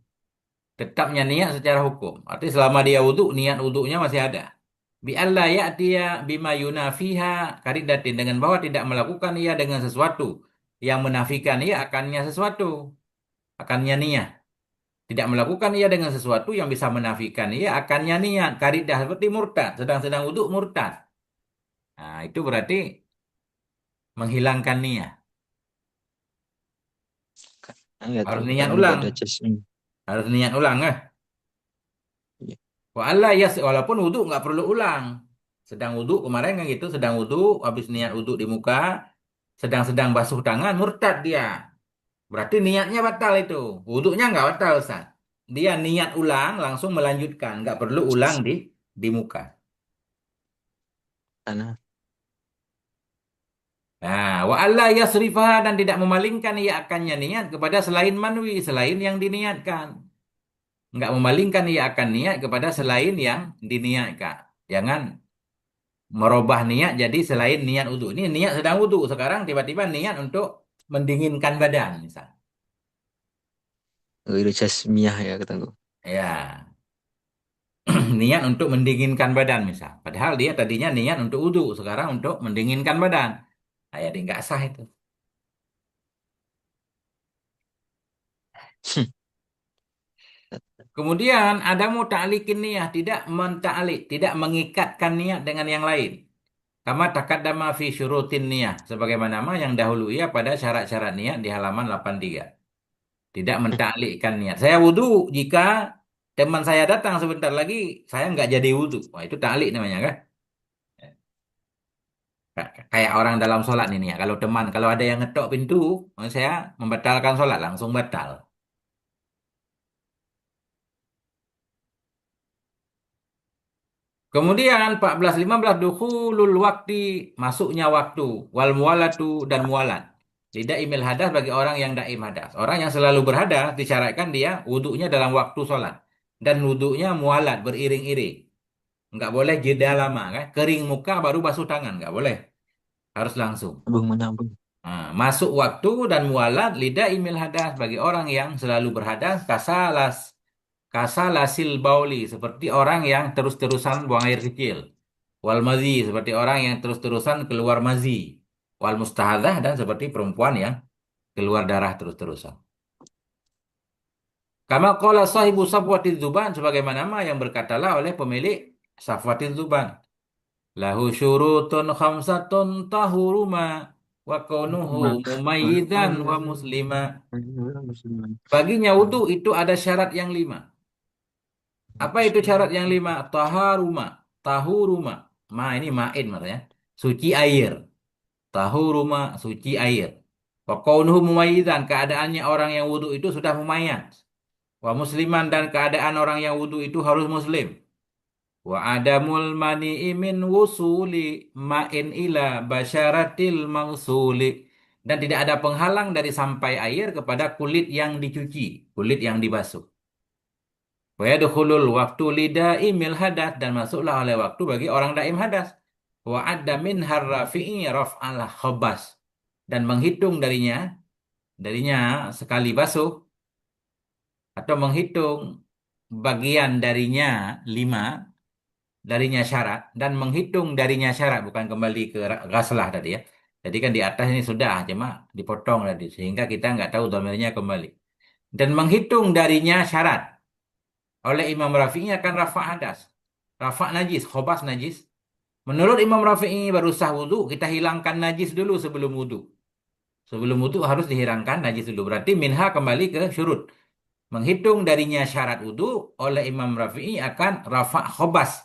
Tetapnya niat secara hukum. Artinya selama dia wudhu, niat wudhunya masih ada. Bi alla ya'tiya bima yunafiha karidatin. Dengan bahwa tidak melakukan ia dengan sesuatu yang menafikan ia akannya sesuatu. Akannya niat. Tidak melakukan ia dengan sesuatu yang bisa menafikan ia akannya niat. Karidah seperti murtad. Sedang-sedang wudhu murtad. Nah, itu berarti menghilangkan niat. Ya tuh Harus niat kan nggak ulang. ada jasm. Harus niat ulang ya. Iya. Wa Allah ya walaupun wudhu nggak perlu ulang. Sedang wudhu kemarin kan gitu, sedang wudhu, habis niat wudhu di muka, sedang-sedang basuh tangan, murtad dia. Berarti niatnya batal itu. Wudhunya nggak batal, Ustaz. Dia niat ulang, langsung melanjutkan. Nggak perlu ulang di muka. Karena Nah, wa Allah yasrifah dan tidak memalingkan ia akannya niat kepada selain manwi, selain yang diniatkan. Nggak memalingkan ia akan niat kepada selain yang diniatkan. Jangan merubah niat jadi selain niat wudhu. Ini niat sedang wudhu. Sekarang tiba-tiba niat untuk mendinginkan badan, misal. itu jasmiyah ya kataku. Ya, niat untuk mendinginkan badan, misal. Padahal dia tadinya niat untuk wudhu. Sekarang untuk mendinginkan badan. Nah, jadi nggak sah itu. Kemudian ada muta'alikin niat, tidak menta'alik, tidak mengikatkan niat dengan yang lain. Kama taqaddama fi syurutin niyah. Sebagaimana yang dahulu ia pada syarat-syarat niat di halaman 83. Tidak mentaklikkan niat. Saya wudhu jika teman saya datang sebentar lagi, saya nggak jadi wudhu. Wah, itu taklik namanya kan? Kayak orang dalam sholat ini ya. Kalau teman, kalau ada yang ngetok pintu, saya membatalkan sholat, langsung batal. Kemudian 14-15 dukhulul waktu, masuknya waktu, wal muwalatu dan muwalat. Tidak imil hadas bagi orang yang daim hadas. Orang yang selalu berhadas disyaratkan dia wudhunya dalam waktu sholat. Dan wudhunya mualat, beriring-iring. Nggak boleh jeda lama kan. Kering muka baru basuh tangan. Nggak boleh. Harus langsung. Nyambung menyambung. Nah, masuk waktu dan mualat lidah imil hadas bagi orang yang selalu berhadas kasalasil bauli seperti orang yang terus-terusan buang air kecil. Wal mazi seperti orang yang terus-terusan keluar mazi. Wal mustahadah dan seperti perempuan yang keluar darah terus-terusan. Kama qala sahibu Safwatiz Zuban sebagaimana yang berkatalah oleh pemilik Safwatiz Zuban. Lahu syurutun khamsatun tahuruma wa kaunuhu mumayyidan wa muslima. Baginya wudhu itu ada syarat yang 5. Apa itu syarat yang 5? Taharuma, tahuruma. Ini ma'in maksudnya. Suci air. Tahuruma, suci air. Wa kaunuhu mumayyidan, keadaannya orang yang wudhu itu sudah mumayyiz. Wa musliman dan keadaan orang yang wudhu itu harus muslim. Wa adamul mani'i min wusuli ma'in ila basyaratil mausuli. Dan tidak ada penghalang dari sampai air kepada kulit yang dicuci, kulit yang dibasuh. Wa yadkhulul waktu lidaimil hadas dan masuklah oleh waktu bagi orang daim hadas. Wa adda min harrafi'i raf'al khabas. Dan menghitung darinya sekali basuh atau menghitung bagian darinya 5 darinya syarat dan menghitung darinya syarat bukan kembali ke ghaslah tadi ya. Jadi kan di atas ini sudah cuma dipotong tadi sehingga kita nggak tahu dhamirnya kembali. Dan menghitung darinya syarat oleh Imam Rafi'i akan rafa' hadas. Rafa' najis, khobas najis. Menurut Imam Rafi'i baru sah wudhu kita hilangkan najis dulu sebelum wudhu. Sebelum wudhu harus dihilangkan najis dulu. Berarti minha kembali ke syurut. Menghitung darinya syarat wudhu oleh Imam Rafi'i akan rafa' khobas.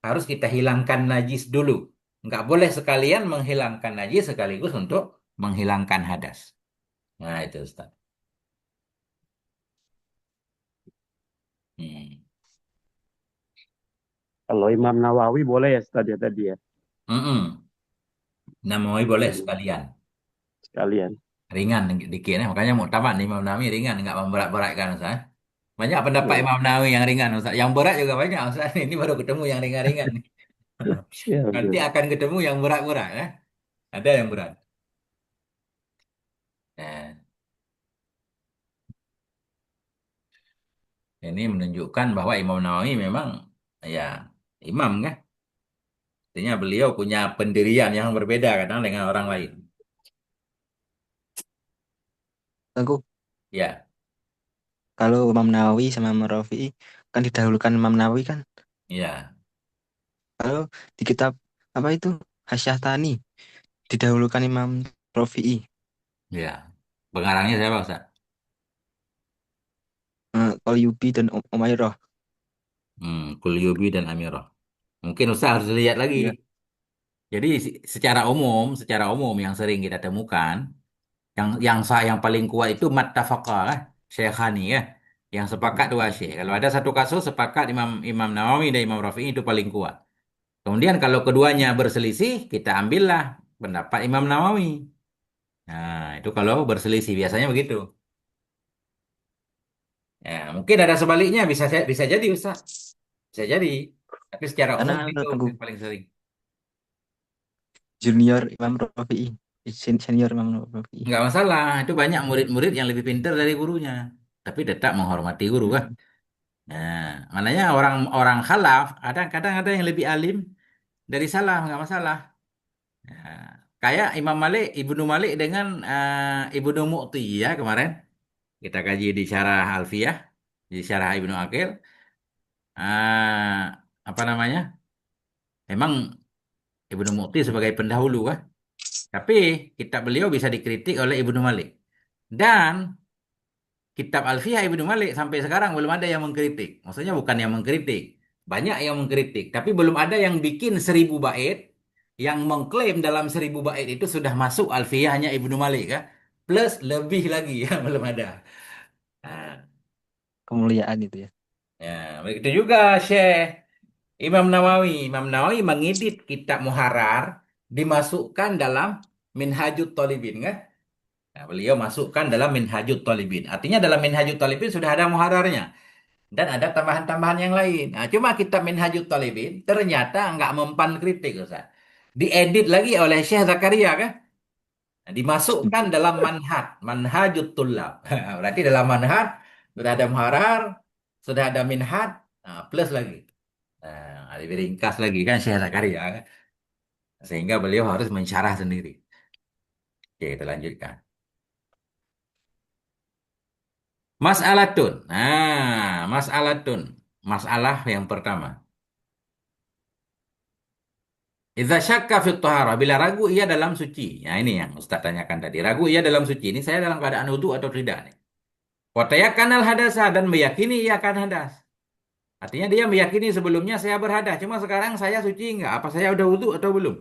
Harus kita hilangkan najis dulu. Nggak boleh sekalian menghilangkan najis sekaligus untuk menghilangkan hadas. Nah itu Ustaz. Hmm. Kalau Imam Nawawi boleh ya Ustaz ya tadi ya, Mm-mm. Nawawi boleh Hmm, sekalian. sekalian. Ringan dikit ya. Makanya muktamad Imam Nawawi ringan. Nggak memberat-beratkan Ustaz. Banyak pendapat Ya, Imam Nawawi yang ringan Ustaz. Yang berat juga banyak Ustaz. Ini baru ketemu yang ringan-ringan nih. ya Nanti betul. akan ketemu yang berat-berat ya. Ada yang berat. Nah, ini menunjukkan bahwa Imam Nawawi memang ya imam kan. Artinya beliau punya pendirian yang berbeda kadang dengan orang lain. Tengku, Ya, kalau Imam Nawawi sama Imam Rafi'i kan didahulukan Imam Nawawi kan. ya, Kalau di kitab apa itu Hasyiah Tani didahulukan Imam Rafi'i. ya. Pengarangnya siapa Ustaz? Qalyubi dan Umairah. Kulyubi dan Amirah. Mungkin Ustaz harus lihat lagi. Iya. Jadi secara umum yang sering kita temukan, yang paling kuat itu mattafaqah, Syekhani ya. Yang sepakat dua syekh. Kalau ada satu kasus sepakat Imam Imam Nawawi dan Imam Rafi'i itu paling kuat. Kemudian kalau keduanya berselisih, kita ambillah pendapat Imam Nawawi. Nah, itu kalau berselisih biasanya begitu. Ya, mungkin ada sebaliknya bisa jadi Ustaz. Bisa jadi. Tapi secara Karena umum itu Tengku yang paling sering. junior Imam Rafi'i, senior Imam Rafi'i. Nggak masalah, itu banyak murid-murid yang lebih pintar dari gurunya. Tapi tetap menghormati guru kan. Nah, makanya orang khalaf, kadang-kadang ada yang lebih alim dari salaf, nggak masalah. Nah, kayak Imam Malik, Ibnu Malik dengan Ibnu Mu'ti ya kemarin. Kita kaji di Syarah Alfiyah, di Syarah Ibnu Aqil. Apa namanya? Memang Ibnu Mu'ti sebagai pendahulu kan. Tapi kitab beliau bisa dikritik oleh Ibnu Malik. Dan kitab Alfiyah Ibnu Malik sampai sekarang belum ada yang mengkritik. Maksudnya bukan yang mengkritik. Banyak yang mengkritik. Tapi belum ada yang bikin 1.000 bait. Yang mengklaim dalam 1.000 bait itu sudah masuk Alfiyahnya Ibnu Malik kan. Plus lebih lagi ya belum ada. Nah, Kemuliaan itu ya. ya, begitu juga Syekh Imam Nawawi. Imam Nawawi mengedit kitab Muharrar dimasukkan dalam Minhajut Thalibin kan. Nah, beliau masukkan dalam Minhajut Thalibin. Artinya dalam Minhajut Thalibin sudah ada muharrarnya. Dan ada tambahan-tambahan yang lain. Nah, cuma kitab Minhajut Thalibin ternyata nggak mempan kritik, Ustaz. Diedit lagi oleh Syekh Zakaria kan? Nah, dimasukkan dalam Manhajut Tullab. Berarti dalam manhaj sudah ada muharrar, sudah ada minhaj, nah, plus lagi. Nah, lebih ringkas lagi kan Syekh Zakaria kan? Sehingga beliau harus mensyarah sendiri. Oke, kita lanjutkan. Mas'alatun. Nah, mas'alatun. Masalah yang pertama. Idza syakka fit taharah, bila ragu ia dalam suci. Nah, ini yang Ustaz tanyakan tadi. Ragu ia dalam suci. Ini saya dalam keadaan wudu atau tidak nih? Wa tayakkanal hadasa dan meyakini ia akan hadas. Artinya dia meyakini sebelumnya saya berhadas. Cuma sekarang saya suci enggak? Apa saya udah wudu atau belum?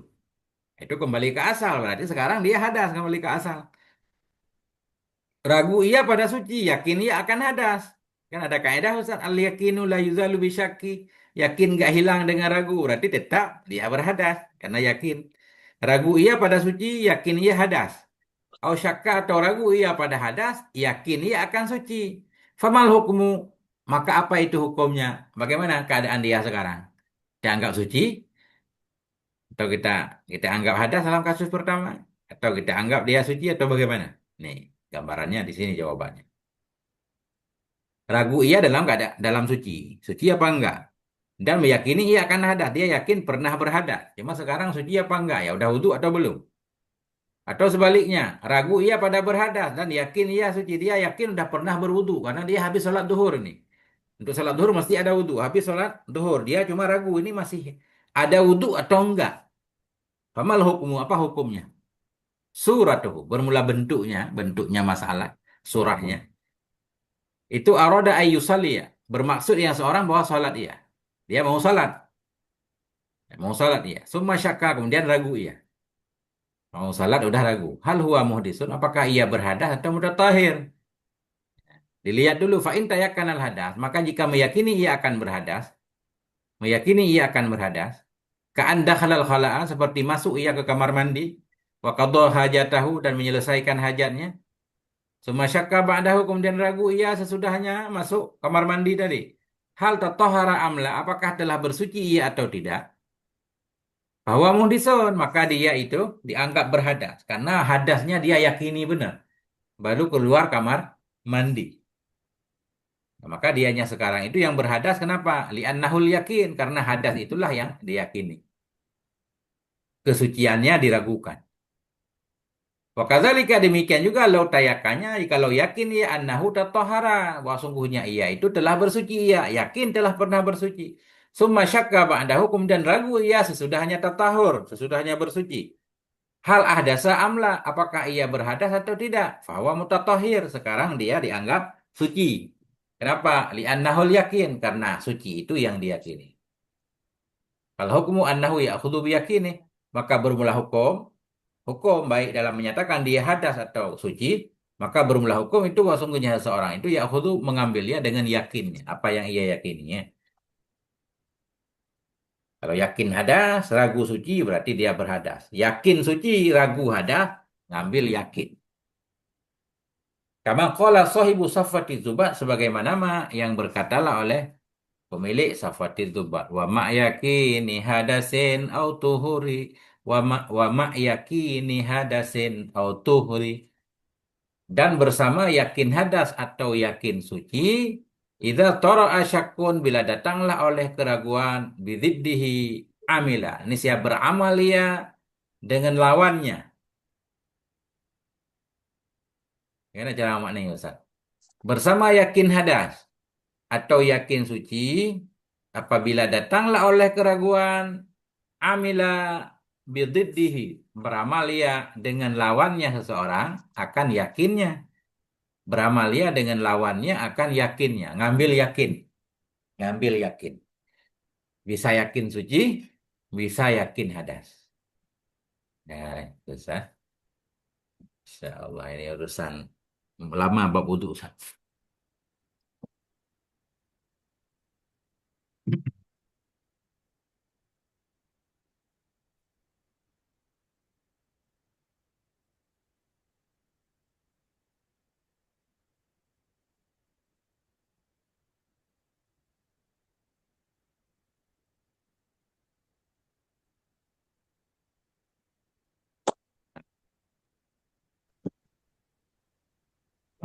Itu kembali ke asal. Berarti sekarang dia hadas kembali ke asal. Ragu ia pada suci, yakin ia akan hadas. Kan ada kaidah Ustaz, al-yakinu la yuzalu bisyakki. Yakin gak hilang dengan ragu, berarti tetap dia berhadas karena yakin. Ragu ia pada suci, yakin ia hadas. Au syakka atau ragu ia pada hadas, yakin ia akan suci. Famal hukumu, maka apa itu hukumnya? Bagaimana keadaan dia sekarang? Dianggap suci atau kita anggap hadas dalam kasus pertama atau kita anggap dia suci atau bagaimana? Nih, gambarannya di sini jawabannya. Ragu ia dalam suci. Suci apa enggak? Dan meyakini ia akan hadas. Dia yakin pernah berhadas. Cuma sekarang suci apa enggak? Ya udah wudu atau belum? Atau sebaliknya, ragu ia pada berhadas dan yakin ia suci. Dia yakin udah pernah berwudu karena dia habis sholat duhur ini. Untuk sholat duhur mesti ada wudu. Habis sholat duhur, dia cuma ragu ini masih ada wudu atau enggak. Famal hukumu, apa hukumnya? Suratuhu, bermula bentuknya masalah, surahnya. Itu aroda ayyusalli ya. Bermaksud yang seorang bahwa sholat iya. Dia mau sholat. Mau sholat iya. Summa syakka, kemudian ragu iya. Mau sholat udah ragu. Hal huwa muhdisun, apakah ia berhadas atau mutatahhir? Dilihat dulu, fa in tayakkanal hadas. Maka jika meyakini ia akan berhadas, ka'an dakhalal khala'a, seperti masuk ia ke kamar mandi, wa qadha hajatahu, dan menyelesaikan hajatnya. Summa syakka ba'dahu, kemudian ragu ia sesudahnya masuk kamar mandi tadi. Hal tatahhara amla, apakah telah bersuci ia atau tidak? Bahwa muhdisun, maka dia itu dianggap berhadas. Karena hadasnya dia yakini benar. Baru keluar kamar mandi. Nah, maka dianya sekarang itu yang berhadas, kenapa? Li'annahul yakin, karena hadas itulah yang diyakini. Kesuciannya diragukan. Wakadzalika, demikian juga lau tayakannya, kalau yakin ya annahu tatahara, bahwa sungguhnya ia itu telah bersuci, ia yakin telah pernah bersuci. Summa syakka ba'dahu, kemudian ragu ia sesudahnya tatahur, sesudahnya bersuci. Hal ahdasa amla, apakah ia berhadas atau tidak? Fahuwa mutatahhir, sekarang dia dianggap suci. Kenapa? Li'annahul yakin, karena suci itu yang diyakini. Kalau hukmu annahu ya'khudhu biyakini, maka bermula hukum baik dalam menyatakan dia hadas atau suci, maka bermula hukum itu bahwa sungguhnya seseorang itu ya'khudhu mengambilnya dengan yakinnya, apa yang ia yakininya. Kalau yakin hadas, ragu suci, berarti dia berhadas. Yakin suci, ragu hadas, ngambil yakin. Kama qala sahibu Safwati Zubat, sebagaimana yang berkatalah oleh pemilik Safwati Zubat, wa ma yakini hadasin au tuhuri, wa ma yakini hadasin au tuhuri, dan bersama yakin hadas atau yakin suci, idza tara'a syakkun, bila datanglah oleh keraguan, bidziddihi amila, nisya beramal ia dengan lawannya. Gimana cara maknanya Ustaz? Bersama yakin hadas atau yakin suci, apabila datanglah oleh keraguan, amila bididdihi, beramalia dengan lawannya seseorang, akan yakinnya. Beramalia dengan lawannya akan yakinnya. Ngambil yakin. Ngambil yakin. Bisa yakin suci, bisa yakin hadas. Nah, itu Ustaz. Insya Allah ini urusan lama bab wudu Ustaz.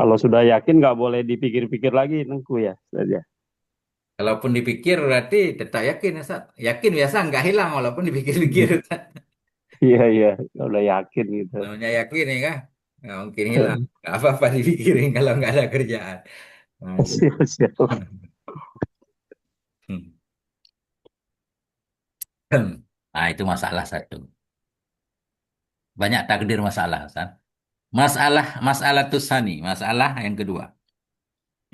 Kalau sudah yakin nggak boleh dipikir-pikir lagi, Tengku ya, Ustaz ya. Kalaupun dipikir berarti tetap yakin Ustaz. Yakin biasa nggak hilang walaupun dipikir-pikir Ustaz. Iya iya, udah yakin gitu. Namanya yakin ya kan? Nggak mungkin hilang. Nggak apa-apa dipikirin kalau nggak ada kerjaan. Nah, itu. Siap, siap. Nah, itu masalah satu. Banyak takdir masalah, Ustaz. Masalah tusani, masalah yang kedua.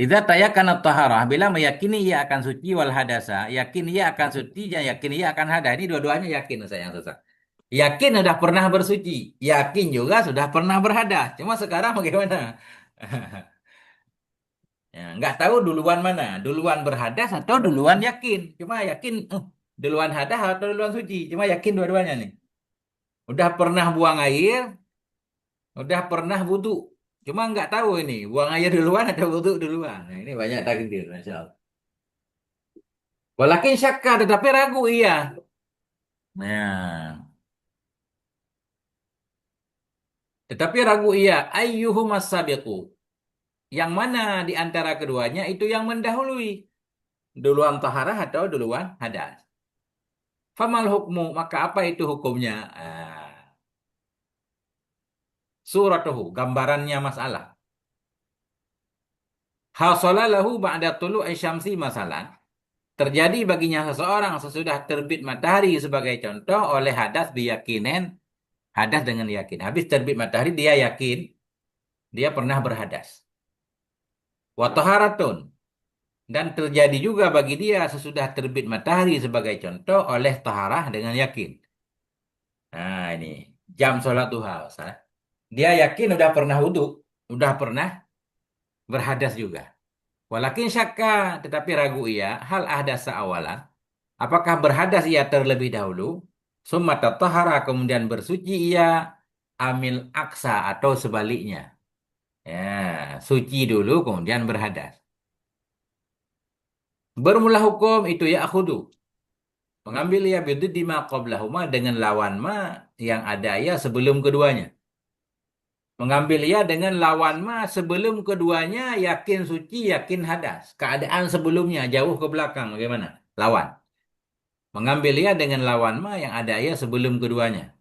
Idza tayakkana taharah, bila meyakini ia akan suci wal hadasa, yakin ia akan suci dan yakin ia akan hadas. Ini dua-duanya yakin Ustaz, yang susah. Yakin sudah pernah bersuci, yakin juga sudah pernah berhadas. Cuma sekarang bagaimana? Ya, nggak tahu duluan mana, duluan berhadas atau duluan yakin. Cuma yakin duluan hadas atau duluan suci. Cuma yakin dua-duanya nih. Udah pernah buang air, udah pernah wudhu. Cuma nggak tahu ini buang air duluan atau wudhu duluan. Nah, ini banyak takdir, Masya Allah. Walakin syakka, tetapi ragu iya. Nah, tetapi ragu iya. Ayyuhum as-sabiqu. Yang mana di antara keduanya itu yang mendahului? Duluan taharah atau duluan hadas? Famal hukmu, maka apa itu hukumnya? Suratuhu, gambarannya masalah. Hasalalahu ba'da tulu'i syamsi masalah. Terjadi baginya seseorang sesudah terbit matahari sebagai contoh oleh hadas biyakinen, hadas dengan yakin. Habis terbit matahari dia yakin dia pernah berhadas. Wa taharatun. Dan terjadi juga bagi dia sesudah terbit matahari sebagai contoh oleh taharah dengan yakin. Nah ini jam sholat duha, Ustaz. Dia yakin udah pernah wudhu, udah pernah berhadas juga. Walakin syakka, tetapi ragu ia, hal ahdasa awalan. Apakah berhadas ia terlebih dahulu? Summa tatahara, kemudian bersuci ia, amil aksa atau sebaliknya. Ya, suci dulu kemudian berhadas. Bermula hukum itu ya akhudu. Mengambil ia bididdi ma qablahuma dengan lawan ma yang ada ia sebelum keduanya. Mengambil ia dengan lawan ma sebelum keduanya yakin suci, yakin hadas. Keadaan sebelumnya jauh ke belakang bagaimana? Lawan. Mengambil ia dengan lawan ma yang ada ia sebelum keduanya.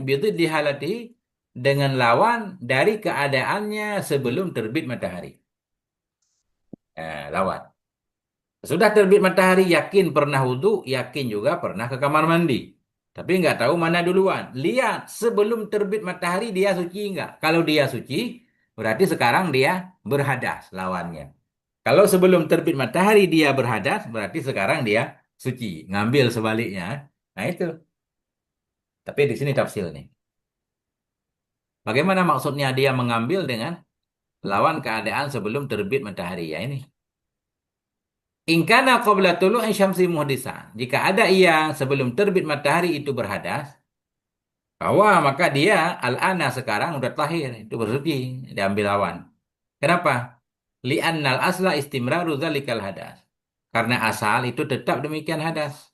Bididdi halati dengan lawan dari keadaannya sebelum terbit matahari. Lawan. Sudah terbit matahari, yakin pernah wudhu, yakin juga pernah ke kamar mandi. Tapi nggak tahu mana duluan. Lihat sebelum terbit matahari dia suci nggak? Kalau dia suci, berarti sekarang dia berhadas lawannya. Kalau sebelum terbit matahari dia berhadas, berarti sekarang dia suci. Ngambil sebaliknya. Nah itu. Tapi di sini tafsir nih. Bagaimana maksudnya dia mengambil dengan lawan keadaan sebelum terbit matahari? Ya ini. Ingkana qabla tulu'i syamsi muhdisa. Jika ada ia sebelum terbit matahari itu berhadas, bahwa maka dia al-ana sekarang udah tahir, itu bersuci, diambil lawan. Kenapa? Li'annal asla istimraru dzalikal hadas. Karena asal itu tetap demikian hadas.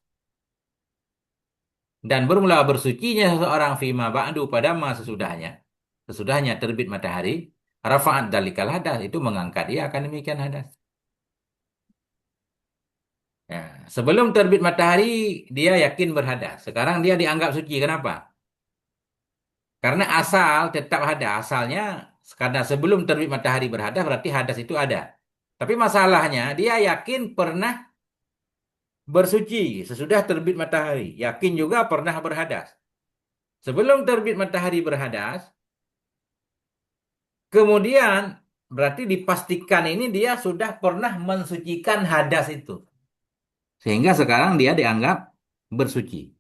Dan bermula bersucinya seseorang fima ba'du pada masa sesudahnya. Sesudahnya terbit matahari, rafa'at dzalikal hadas, itu mengangkat ia akan demikian hadas. Ya, sebelum terbit matahari dia yakin berhadas. Sekarang dia dianggap suci. Kenapa? Karena asal tetap ada. Asalnya karena sebelum terbit matahari berhadas berarti hadas itu ada. Tapi masalahnya dia yakin pernah bersuci sesudah terbit matahari. Yakin juga pernah berhadas. Sebelum terbit matahari berhadas, kemudian berarti dipastikan ini dia sudah pernah mensucikan hadas itu. Sehingga sekarang dia dianggap bersuci.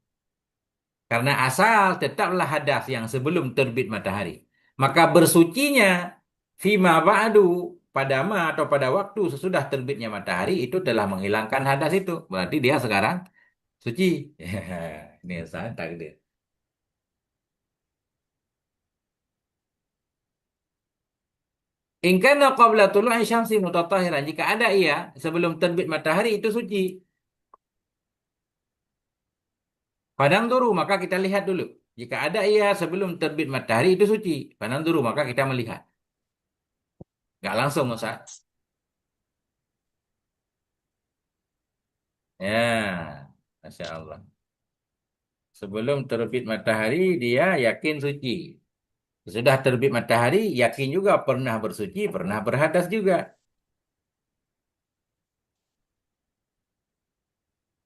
Karena asal tetaplah hadas yang sebelum terbit matahari. Maka bersucinya fima ba'du pada ma atau pada waktu sesudah terbitnya matahari itu telah menghilangkan hadas itu. Berarti dia sekarang suci. Ini Ustaz takdir. In kana qabla tulu'i syamsi mutatahiran. Jika ada ia sebelum terbit matahari itu suci. Padang dulu maka kita lihat dulu. Jika ada ia sebelum terbit matahari itu suci. Padang dulu maka kita melihat. Nggak langsung Ustaz. Ya, Masya Allah. Sebelum terbit matahari, dia yakin suci. Sudah terbit matahari, yakin juga pernah bersuci, pernah berhadas juga.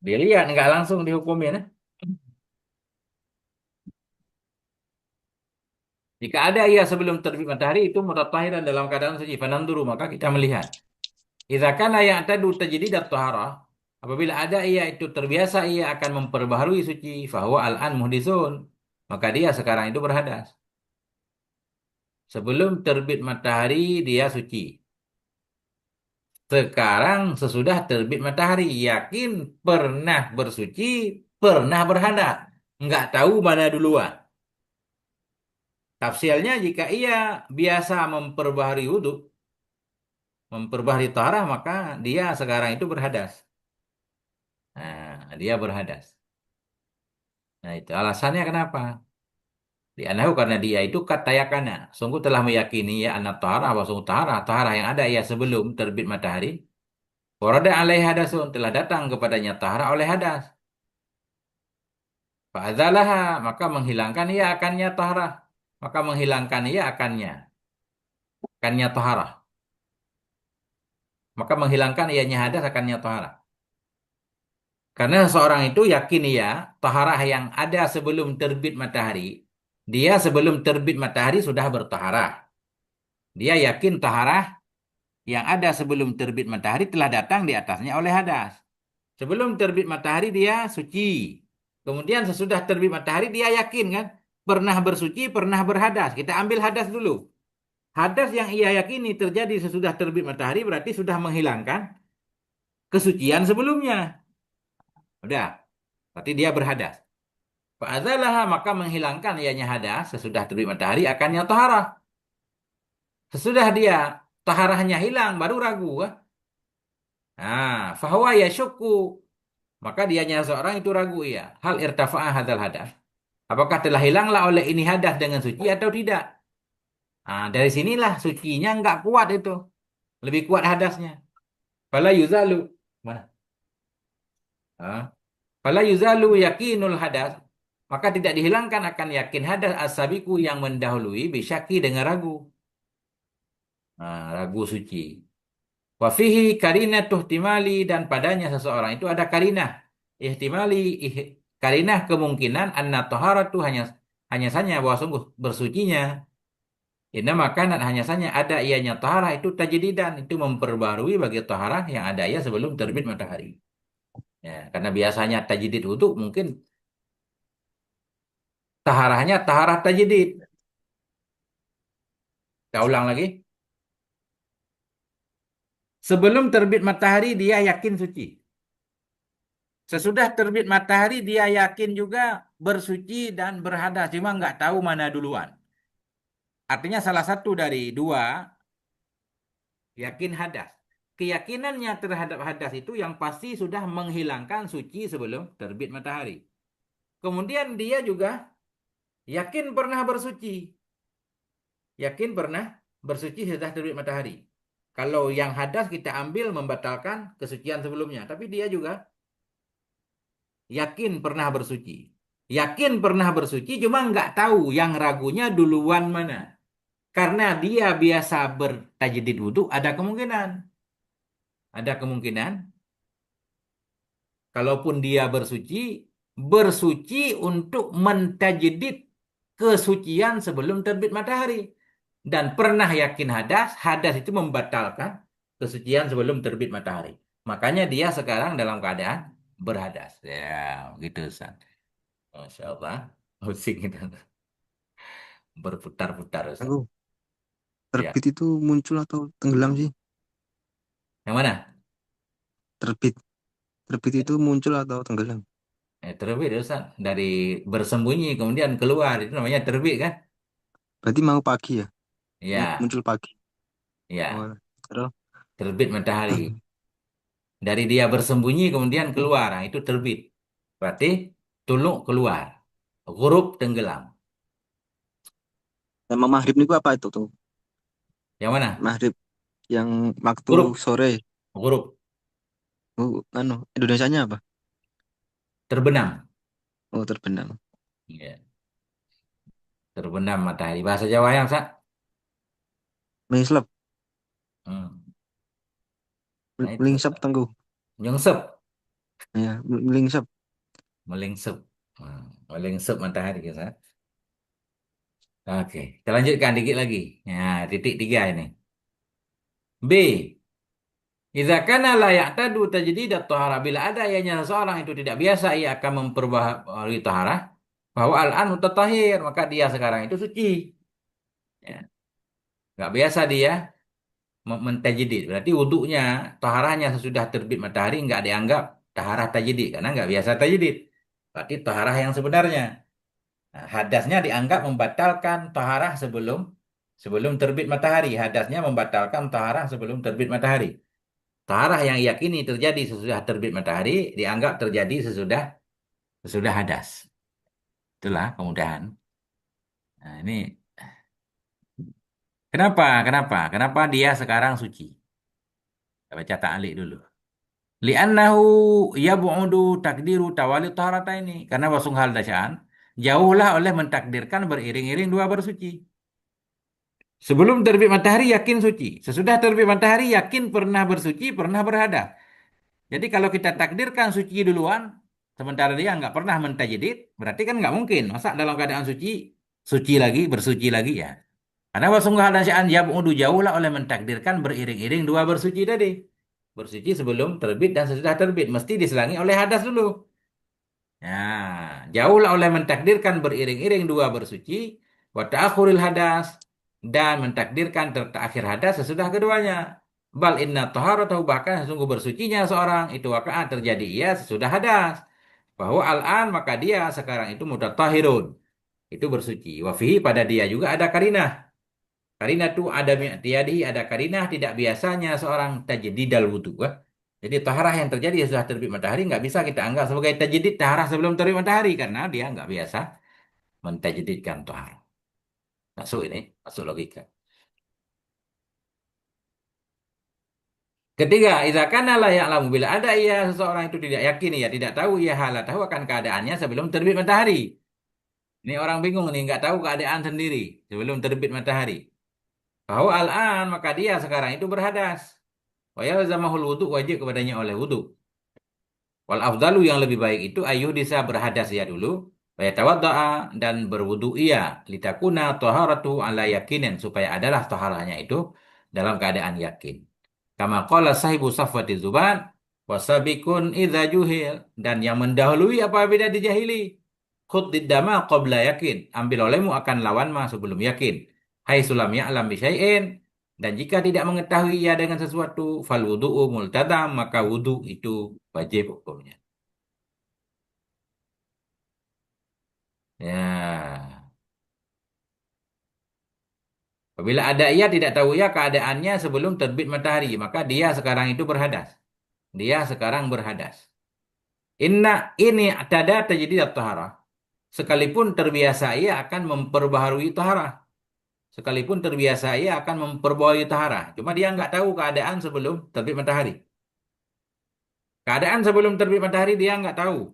Dilihat, nggak langsung dihukumin. Jika ada ia sebelum terbit matahari, itu mutatahiran dalam keadaan suci. Fananduru, maka kita melihat. Idza kana ya'tadu tajdidat taharah, apabila ada ia itu terbiasa ia akan memperbaharui suci, fahuwa al-an muhdisun. Maka dia sekarang itu berhadas. Sebelum terbit matahari, dia suci. Sekarang sesudah terbit matahari, yakin pernah bersuci, pernah berhadas. Nggak tahu mana duluan. Tafsirnya jika ia biasa memperbaharui wudhu, memperbaharui taharah, maka dia sekarang itu berhadas. Nah, dia berhadas. Nah, itu alasannya kenapa? Dianahu karena dia itu katayakana. Sungguh telah meyakini ya anak taharah, bahwa sungguh taharah yang ada ya sebelum terbit matahari. Warada alaih hadasun, telah datang kepadanya taharah oleh hadas. Fa'adzalaha, maka menghilangkan ia akannya taharah. Maka menghilangkan ia akannya taharah. Maka menghilangkan ianya hadas akannya taharah. Karena seorang itu yakin ia taharah yang ada sebelum terbit matahari. Dia sebelum terbit matahari sudah bertaharah. Dia yakin taharah yang ada sebelum terbit matahari telah datang di atasnya oleh hadas. Sebelum terbit matahari dia suci. Kemudian sesudah terbit matahari dia yakin kan? Pernah bersuci, pernah berhadas. Kita ambil hadas dulu. Hadas yang ia yakini terjadi sesudah terbit matahari berarti sudah menghilangkan kesucian sebelumnya. Udah, berarti dia berhadas. Fa'adzalaha maka menghilangkan ianya hadas sesudah terbit matahari akannya taharah. Sesudah dia taharahnya hilang baru ragu. Kan? Nah, fahuwa yasyukku. Maka dianya seorang itu ragu ya. Hal irtafa'ah hadal hadas. Apakah telah hilanglah oleh ini hadas dengan suci atau tidak? Nah, dari sinilah sucinya nggak kuat itu. Lebih kuat hadasnya. Fala yuzalu. Mana? Ah. Fala yuzalu yakinul hadas. Maka tidak dihilangkan akan yakin hadas asabiku yang mendahului bisyaki dengan ragu. Ragu suci. Wafihi karinah tuhtimali dan padanya seseorang itu ada karinah. Ihtimali karinah kemungkinan anna taharatu hanya saja bahwa sungguh bersucinya. Inna makanan hanya saja ada ianya taharah itu tajdidan itu memperbarui bagi taharah yang ada ia sebelum terbit matahari. Ya, karena biasanya tajdid wudu mungkin taharahnya taharah tajdid. Kita ulang lagi. Sebelum terbit matahari dia yakin suci. Sesudah terbit matahari dia yakin juga bersuci dan berhadas. Cuma nggak tahu mana duluan. Artinya salah satu dari dua yakin hadas. Keyakinannya terhadap hadas itu yang pasti sudah menghilangkan suci sebelum terbit matahari. Kemudian dia juga yakin pernah bersuci. Yakin pernah bersuci setelah terbit matahari. Kalau yang hadas kita ambil membatalkan kesucian sebelumnya. Tapi dia juga yakin pernah bersuci. Yakin pernah bersuci cuma nggak tahu yang ragunya duluan mana. Karena dia biasa bertajdid wudhu ada kemungkinan. Ada kemungkinan kalaupun dia bersuci untuk mentajdid kesucian sebelum terbit matahari. Dan pernah yakin hadas, hadas itu membatalkan kesucian sebelum terbit matahari. Makanya dia sekarang dalam keadaan berhadas. Ya, begitu Ustaz. Masya Allah. Pusing itu. Berputar-putar Ustaz. Aku Ya. terbit itu muncul atau tenggelam sih? Yang mana? Terbit. Terbit itu muncul atau tenggelam? Terbit Ustaz. Dari bersembunyi kemudian keluar. Itu namanya terbit kan? Berarti mau pagi ya? Ya, Muncul pagi. Oh, ya. terus Terbit matahari. Dari dia bersembunyi kemudian keluar. Nah, itu terbit. Berarti tuluk keluar. Ghurub tenggelam. sama maghrib niku apa itu tuh? Yang mana? Maghrib yang waktu Ghurub. sore. Ghurub. Indonesianya apa? Terbenam. Oh, terbenam. Ya. Terbenam matahari. Bahasa Jawa yang Sa? Menghislap, Hmm. Nah itu. melingsap tengguh. Nyengsep. Ya, melingsap. Melengsep. Melengsep matahari ya, Sa. Oke. Kita lanjutkan dikit lagi. Nah, titik tiga ini. B. Idza kana la ya'tadu tajdidat tahara bila ada ianya seseorang itu tidak biasa ia akan memperbaharui taharah bahwa al-an mutatahhir maka dia sekarang itu suci. Ya. Nggak biasa dia mentajdid. Berarti wudhunya, taharahnya sesudah terbit matahari nggak dianggap taharah tajdid karena nggak biasa tajdid. Berarti taharah yang sebenarnya. Nah, hadasnya dianggap membatalkan taharah sebelum sebelum terbit matahari. Hadasnya membatalkan taharah sebelum terbit matahari. Taharah yang yakini terjadi sesudah terbit matahari dianggap terjadi sesudah sesudah hadas. Itulah kemudahan. Nah, ini kenapa? Kenapa? Kenapa dia sekarang suci? Kita baca ta'liq dulu. Li'annahu yab'udu takdiru tawali taharataini. Karena wasung hal dasyan, jauhlah oleh mentakdirkan beriring-iring dua bersuci. Sebelum terbit matahari yakin suci. Sesudah terbit matahari yakin pernah bersuci, pernah berhadas. Jadi kalau kita takdirkan suci duluan, sementara dia nggak pernah mentajdid, berarti kan nggak mungkin. Masa dalam keadaan suci, suci lagi, bersuci lagi ya. Karena wasungguh dan sya'an yab'udu jauhlah oleh mentakdirkan beriring-iring dua bersuci tadi. Bersuci sebelum terbit dan sesudah terbit. Mesti diselangi oleh hadas dulu. Nah, jauhlah oleh mentakdirkan beriring-iring dua bersuci. Wa ta'akhuril hadas. Dan mentakdirkan terakhir hadas sesudah keduanya. Bal inna taharatahu bahkan sesungguh bersucinya seorang itu waqa'ah terjadi ia sesudah hadas. Bahwa al-an maka dia sekarang itu mutatahhirun. Itu bersuci. Wa fihi pada dia juga ada karinah. Karinah itu ada tiadi ada karinah tidak biasanya seorang tajdidal wudu. Jadi taharah yang terjadi setelah terbit matahari nggak bisa kita anggap sebagai tajdid taharah sebelum terbit matahari karena dia nggak biasa mentajdidkan taharah. Masuk ini, masuk logika. Ketiga, idza kana la ya'lamu bila ada ia seseorang itu tidak yakin ya tidak tahu ia tahu akan keadaannya sebelum terbit matahari. Ini orang bingung nih nggak tahu keadaan sendiri sebelum terbit matahari. Bahwa al-an maka dia sekarang itu berhadas. Wa yalzamahul wudu wajib kepadanya oleh wudu. Wal afdalu yang lebih baik itu ayuh disa berhadas ya dulu. Wa yatawadda'a dan berwudu ia. Litakuna taharatu ala yakinin. Supaya adalah taharahnya itu dalam keadaan yakin. Kama qala sahibu safwati zuban. Wasabikun idza juhil. Dan yang mendahului apabila dijahili. Khuddid dama qabla yakin. Ambil olehmu akan lawan ma sebelum yakin. Hai sulam ya'lam bisyai'in. Dan jika tidak mengetahui ia dengan sesuatu, fal wudu'u multadam, maka wudu itu wajib hukumnya. Ya. Apabila ada ia tidak tahu ia keadaannya sebelum terbit matahari, maka dia sekarang itu berhadas. Dia sekarang berhadas. Inna ini tada terjadi taharah. Sekalipun terbiasa ia akan memperbaharui taharah. Sekalipun terbiasa ia akan memperbaharui taharah. Cuma dia nggak tahu keadaan sebelum terbit matahari. Keadaan sebelum terbit matahari dia nggak tahu.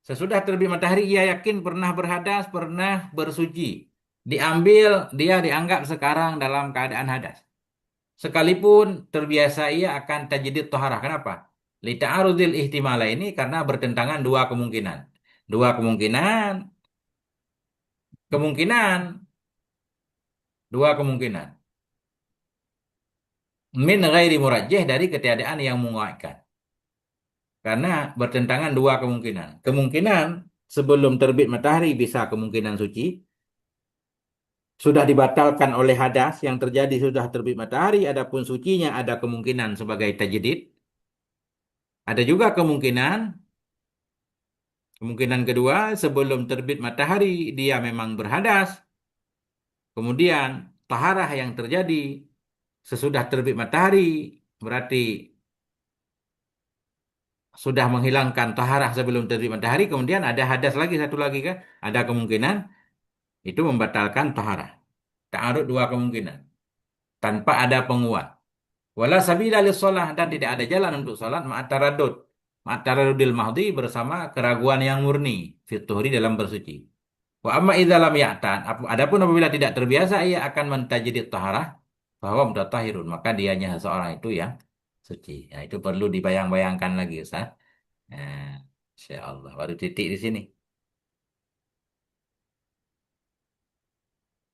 Sesudah terbit matahari ia yakin pernah berhadas, pernah bersuci. Diambil, dia dianggap sekarang dalam keadaan hadas. Sekalipun terbiasa ia akan tajdid taharah. Kenapa? Lita'arudil ihtimala ini karena bertentangan dua kemungkinan. Dua kemungkinan, kemungkinan, dua kemungkinan. Min ghairi murajjih dari ketiadaan yang menguatkan. Karena bertentangan dua kemungkinan. Kemungkinan sebelum terbit matahari bisa kemungkinan suci, sudah dibatalkan oleh hadas yang terjadi sudah terbit matahari, adapun sucinya ada kemungkinan sebagai tajdid. Ada juga kemungkinan, kemungkinan kedua sebelum terbit matahari dia memang berhadas, kemudian taharah yang terjadi sesudah terbit matahari berarti sudah menghilangkan taharah sebelum terbit matahari, kemudian ada hadas lagi satu lagi kan, ada kemungkinan itu membatalkan taharah. Ta'arud dua kemungkinan tanpa ada penguat. Wala sabila lis-shalah dan tidak ada jalan untuk salat ma'at taraddud. Ma'at taraddudil mahdi bersama keraguan yang murni fituhri dalam bersuci. Wa amma idza lam ya'tan adapun apabila tidak terbiasa ia akan mentajdid taharah bahwa mutatahhirun maka dianya seseorang itu yang suci. Nah, itu perlu dibayang-bayangkan lagi Ustaz. Nah, insyaallah baru titik di sini.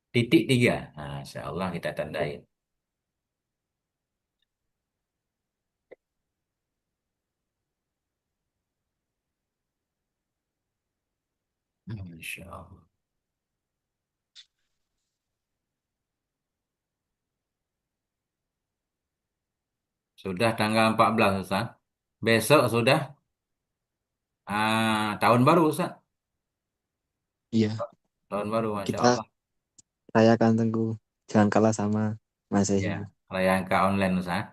Titik tiga. Nah, insyaallah kita tandain. Insyaallah. Sudah tanggal 14 Ustaz. Besok sudah tahun baru Ustaz. Iya, Tahun baru Masya kita Allah. rayakan Tengku. Jangan kalah sama Ya, Masehi. perayaan ke online Ustaz.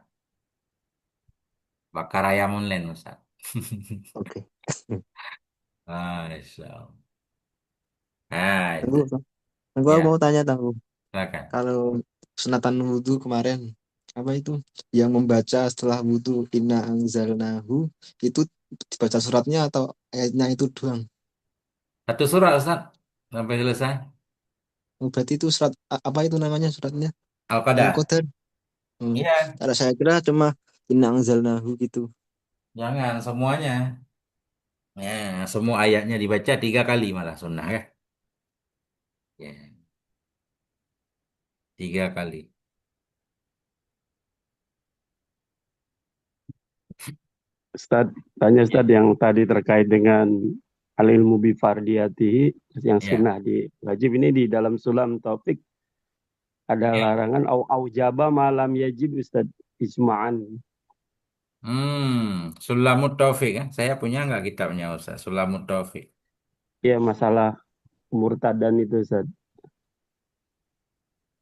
Bakar ayam online Ustaz. Oke. Masya Allah. Nah, Tengku, itu. Tengku aku Ya, mau tanya Tengku. silakan. Kalau sunatan wudhu kemarin, apa itu yang membaca setelah wudhu inna anzalnahu itu dibaca suratnya atau ayatnya itu doang? Satu surat Ustaz. Sampai selesai. Oh, berarti itu surat apa itu namanya suratnya? Al-Qadar. Al-Qadar. Hmm. Iya, Karena saya kira cuma inna anzalnahu gitu. jangan semuanya. Ya, semua ayatnya dibaca 3 kali malah sunnah ya. Ya. 3 kali. Ustaz, tanya Ustaz yang tadi terkait dengan al-ilmu bi fardiyati yang Ya. sunnah di wajib ini di dalam sulam taufik ada Ya. larangan au jaba malam yajib Ustaz ijma'an. Sulamut Taufik kan? Saya punya nggak kitabnya Ustaz? Sulamut Taufik. Ya masalah murtadan itu Ustaz.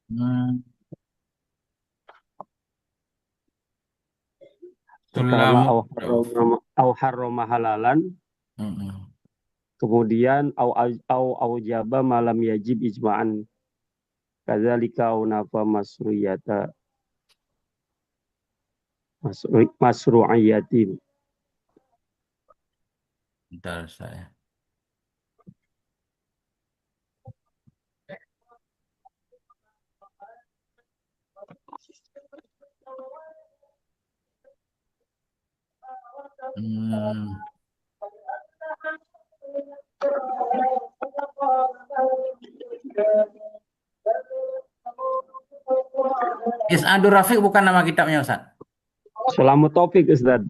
Hmm. Pertama Sulamut Taufik. au harrama halalan, Mm-mm. kemudian au jaba malam yajib ijma'an. Kadzalika au nafa masruyata masru'iyati. Bentar saya. Hmm. Is'adur Rafiq bukan nama kitabnya Ustaz. Selamat topik Ustaz.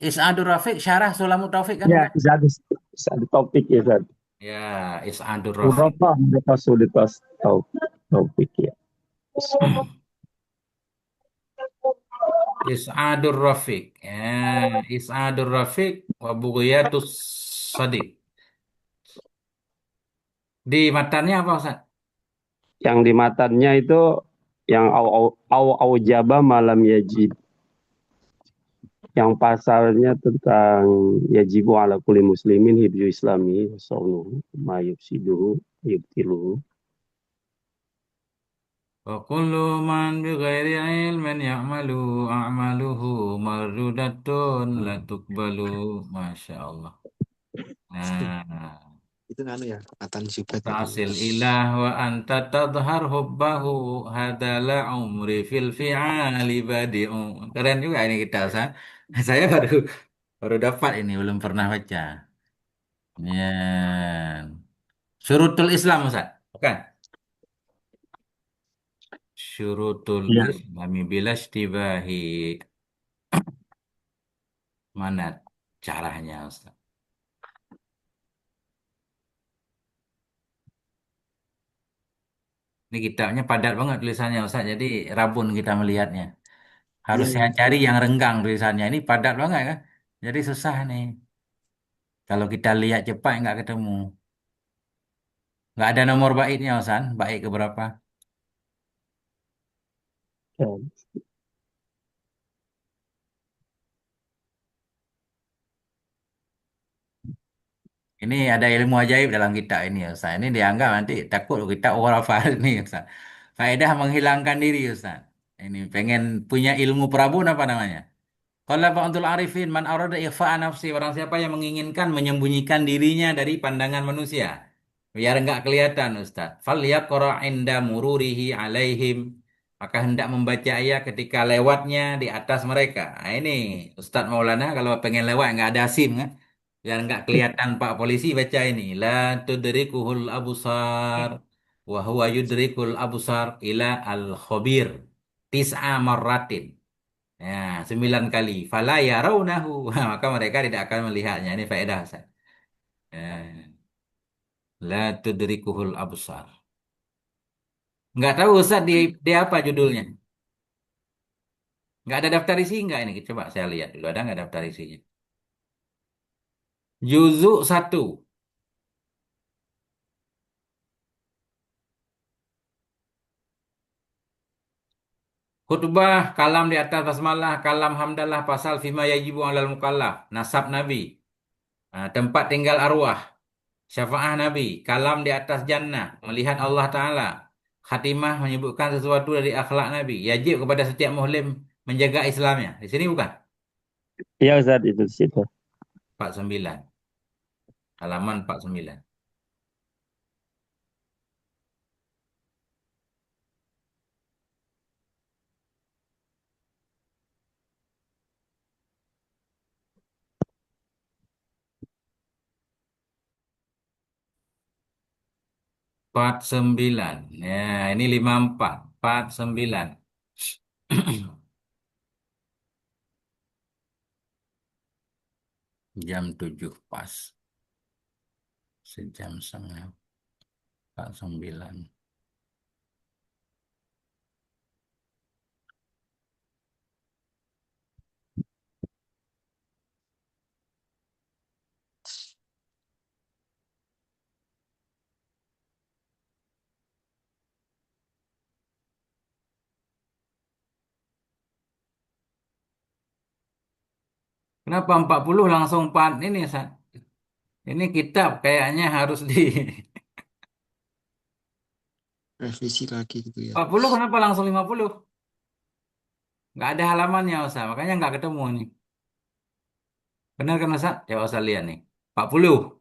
Is'adur Rafiq syarah Sulamut Taufik kan Ya, bukan? satu topik ya Ustaz. Ya, Is'adur Rafiq. Berapa sulitas topik ya. Is'adur Rafiq. Ya, Is'adur Rafiq wa Bughyatus Sadiq. Di matannya apa Ustaz? Yang di matanya itu yang au jaba malam yajib. Yang pasalnya tentang yajibu ala kulli muslimin hibzu islami saunuhu ma yufsiduhu yubtiluhu. Wa kullu man bi ghairi ilmin ya'malu a'maluhu mardudatun la tuqbalu. Masya Allah. Nah, Itu nganu ya, Atan Zubat itu. tasil ilah wa anta tadhar hubbahu hadala umri fil fi'ali badi'u. Keren juga ini kita, Ustaz. Saya baru dapat ini, belum pernah baca. Ya. Syurutul Islam, Ustaz. Bukan? Syurutul Ya, Islami bila istibahi. Mana caranya, Ustaz? Ini kitabnya padat banget tulisannya, Ustaz. Jadi rabun kita melihatnya. Harus Iya, saya iya. cari yang renggang tulisannya. Ini padat banget kan? Jadi susah nih. Kalau kita lihat cepat nggak ketemu. Nggak ada nomor baiknya, Ustaz. Baik ke berapa? ya. Ini ada ilmu ajaib dalam kitab ini, Ustaz. Ini dianggap nanti takut kita hafal ini, Ustaz. Faedah menghilangkan diri, Ustaz. Ini pengen punya ilmu perabun apa namanya? Qala ba'dul arifin man arada ikhfa'a nafsi, orang siapa yang menginginkan menyembunyikan dirinya dari pandangan manusia biar enggak kelihatan Ustaz. Falyaqra inda mururihi alaihim, maka hendak membaca ayat ketika lewatnya di atas mereka. Nah, ini Ustaz Maulana kalau pengen lewat enggak ada SIM kan? Biar enggak kelihatan Pak polisi baca ini. La tudrikuhul abusar wa huwa yudrikul abusar ila al-khabir tis'a marratin. Ya, 9 kali. Fala yarawnahu. Maka mereka tidak akan melihatnya. Ini faedah, Ustaz. Ya. La tudrikuhul absar. Nggak tahu, Ustaz, di apa judulnya? Nggak ada daftar isi nggak ini? Coba saya lihat dulu. Ada nggak daftar isinya? Juzuk 1. Khutbah, kalam di atas basmalah, kalam hamdalah, pasal fima yajibu alal mukallaf. Nasab Nabi. Tempat tinggal arwah. Syafaah Nabi, kalam di atas jannah, melihat Allah Ta'ala. Khatimah menyebutkan sesuatu dari akhlak Nabi. Yajib kepada setiap muslim menjaga Islamnya. Di sini bukan? Ya Ustaz itu di situ. 49. Halaman 49. 49. Ya, ini 54. 49. Jam 7 pas. Sejam setengah. 49. Kenapa 40 langsung 4 ini, San? Ini kitab kayaknya harus di Revisi lagi gitu ya. 40 kenapa langsung 50? Nggak ada halamannya, Ustaz. Makanya nggak ketemu nih. Benar kan, Ustaz? Coba Ustaz lihat nih. 40.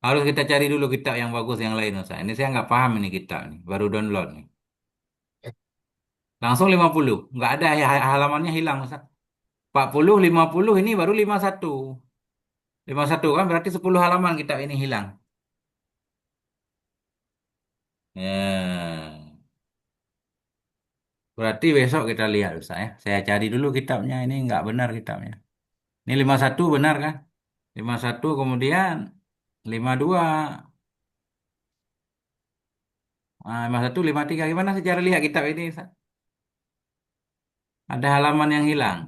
Harus kita cari dulu kitab yang bagus yang lain, Ustaz. Ini saya nggak paham ini kitab nih. Baru download nih. Langsung 50. Nggak ada halamannya hilang, Ustaz. 40, 50 ini baru 51. 51 kan berarti 10 halaman kitab ini hilang. Ya. Berarti besok kita lihat, Ustaz ya. Saya cari dulu kitabnya. Ini nggak benar kitabnya. Ini 51 benar kan? 51 kemudian 52. 51, 53. Gimana sih cara lihat kitab ini, Ustaz? Ada halaman yang hilang.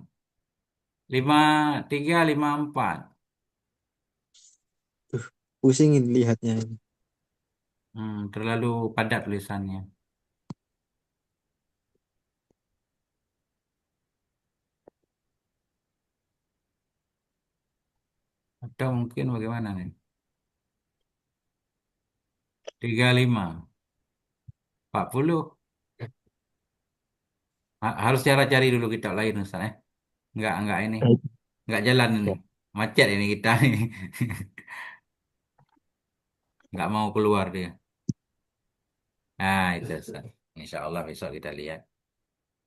53, 54. Pusingin lihatnya ini. Terlalu padat tulisannya. Atau mungkin bagaimana nih? 35, 40. Harus cara cari dulu kitab lain, Ustaz ya. Enggak ini. Baik. Enggak jalan ini. Ya, Macet ini kita ini. Enggak mau keluar dia. Nah, itu Ustaz. Insya Allah besok kita lihat.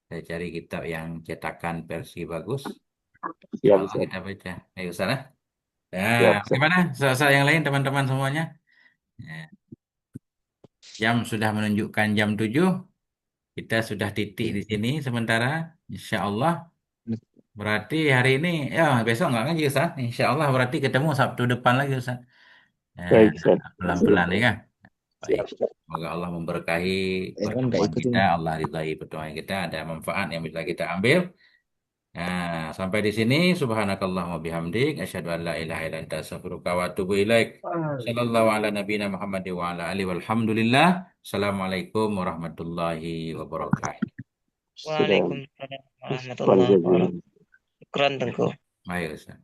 Saya cari kitab yang cetakan versi bagus. Insya siap, Allah Ustaz. kita baca. Ayo Ustaz ya. Ya, Siap, Ustaz. gimana? Ustaz yang lain teman-teman semuanya? Ya, jam sudah menunjukkan jam 7. Kita sudah titik di sini sementara. Insya Allah. Berarti hari ini, ya besok nggak ngaji Ustaz. Insya Allah berarti ketemu Sabtu depan lagi Ustaz. Ya, Baik, Ustaz. pelan-pelan ya kan? Baik. Siap, Ustaz. Semoga Allah memberkahi Kan nggak pertemuan ikut kita. ini. Allah ridhai pertemuan kita. Ada manfaat yang bisa kita ambil. Nah, sampai di sini subhanakallahumma bihamdik asyhadu an la ilaha illa anta astaghfiruka wa atubu ilaik. Sallallahu ala nabiyina Muhammad wa ala alihi walhamdulillah. Assalamualaikum warahmatullahi wabarakatuh. Sudah. Waalaikumsalam warahmatullahi Syukran wabarakatuh. Syukran, Tengku. Baik, Ustaz.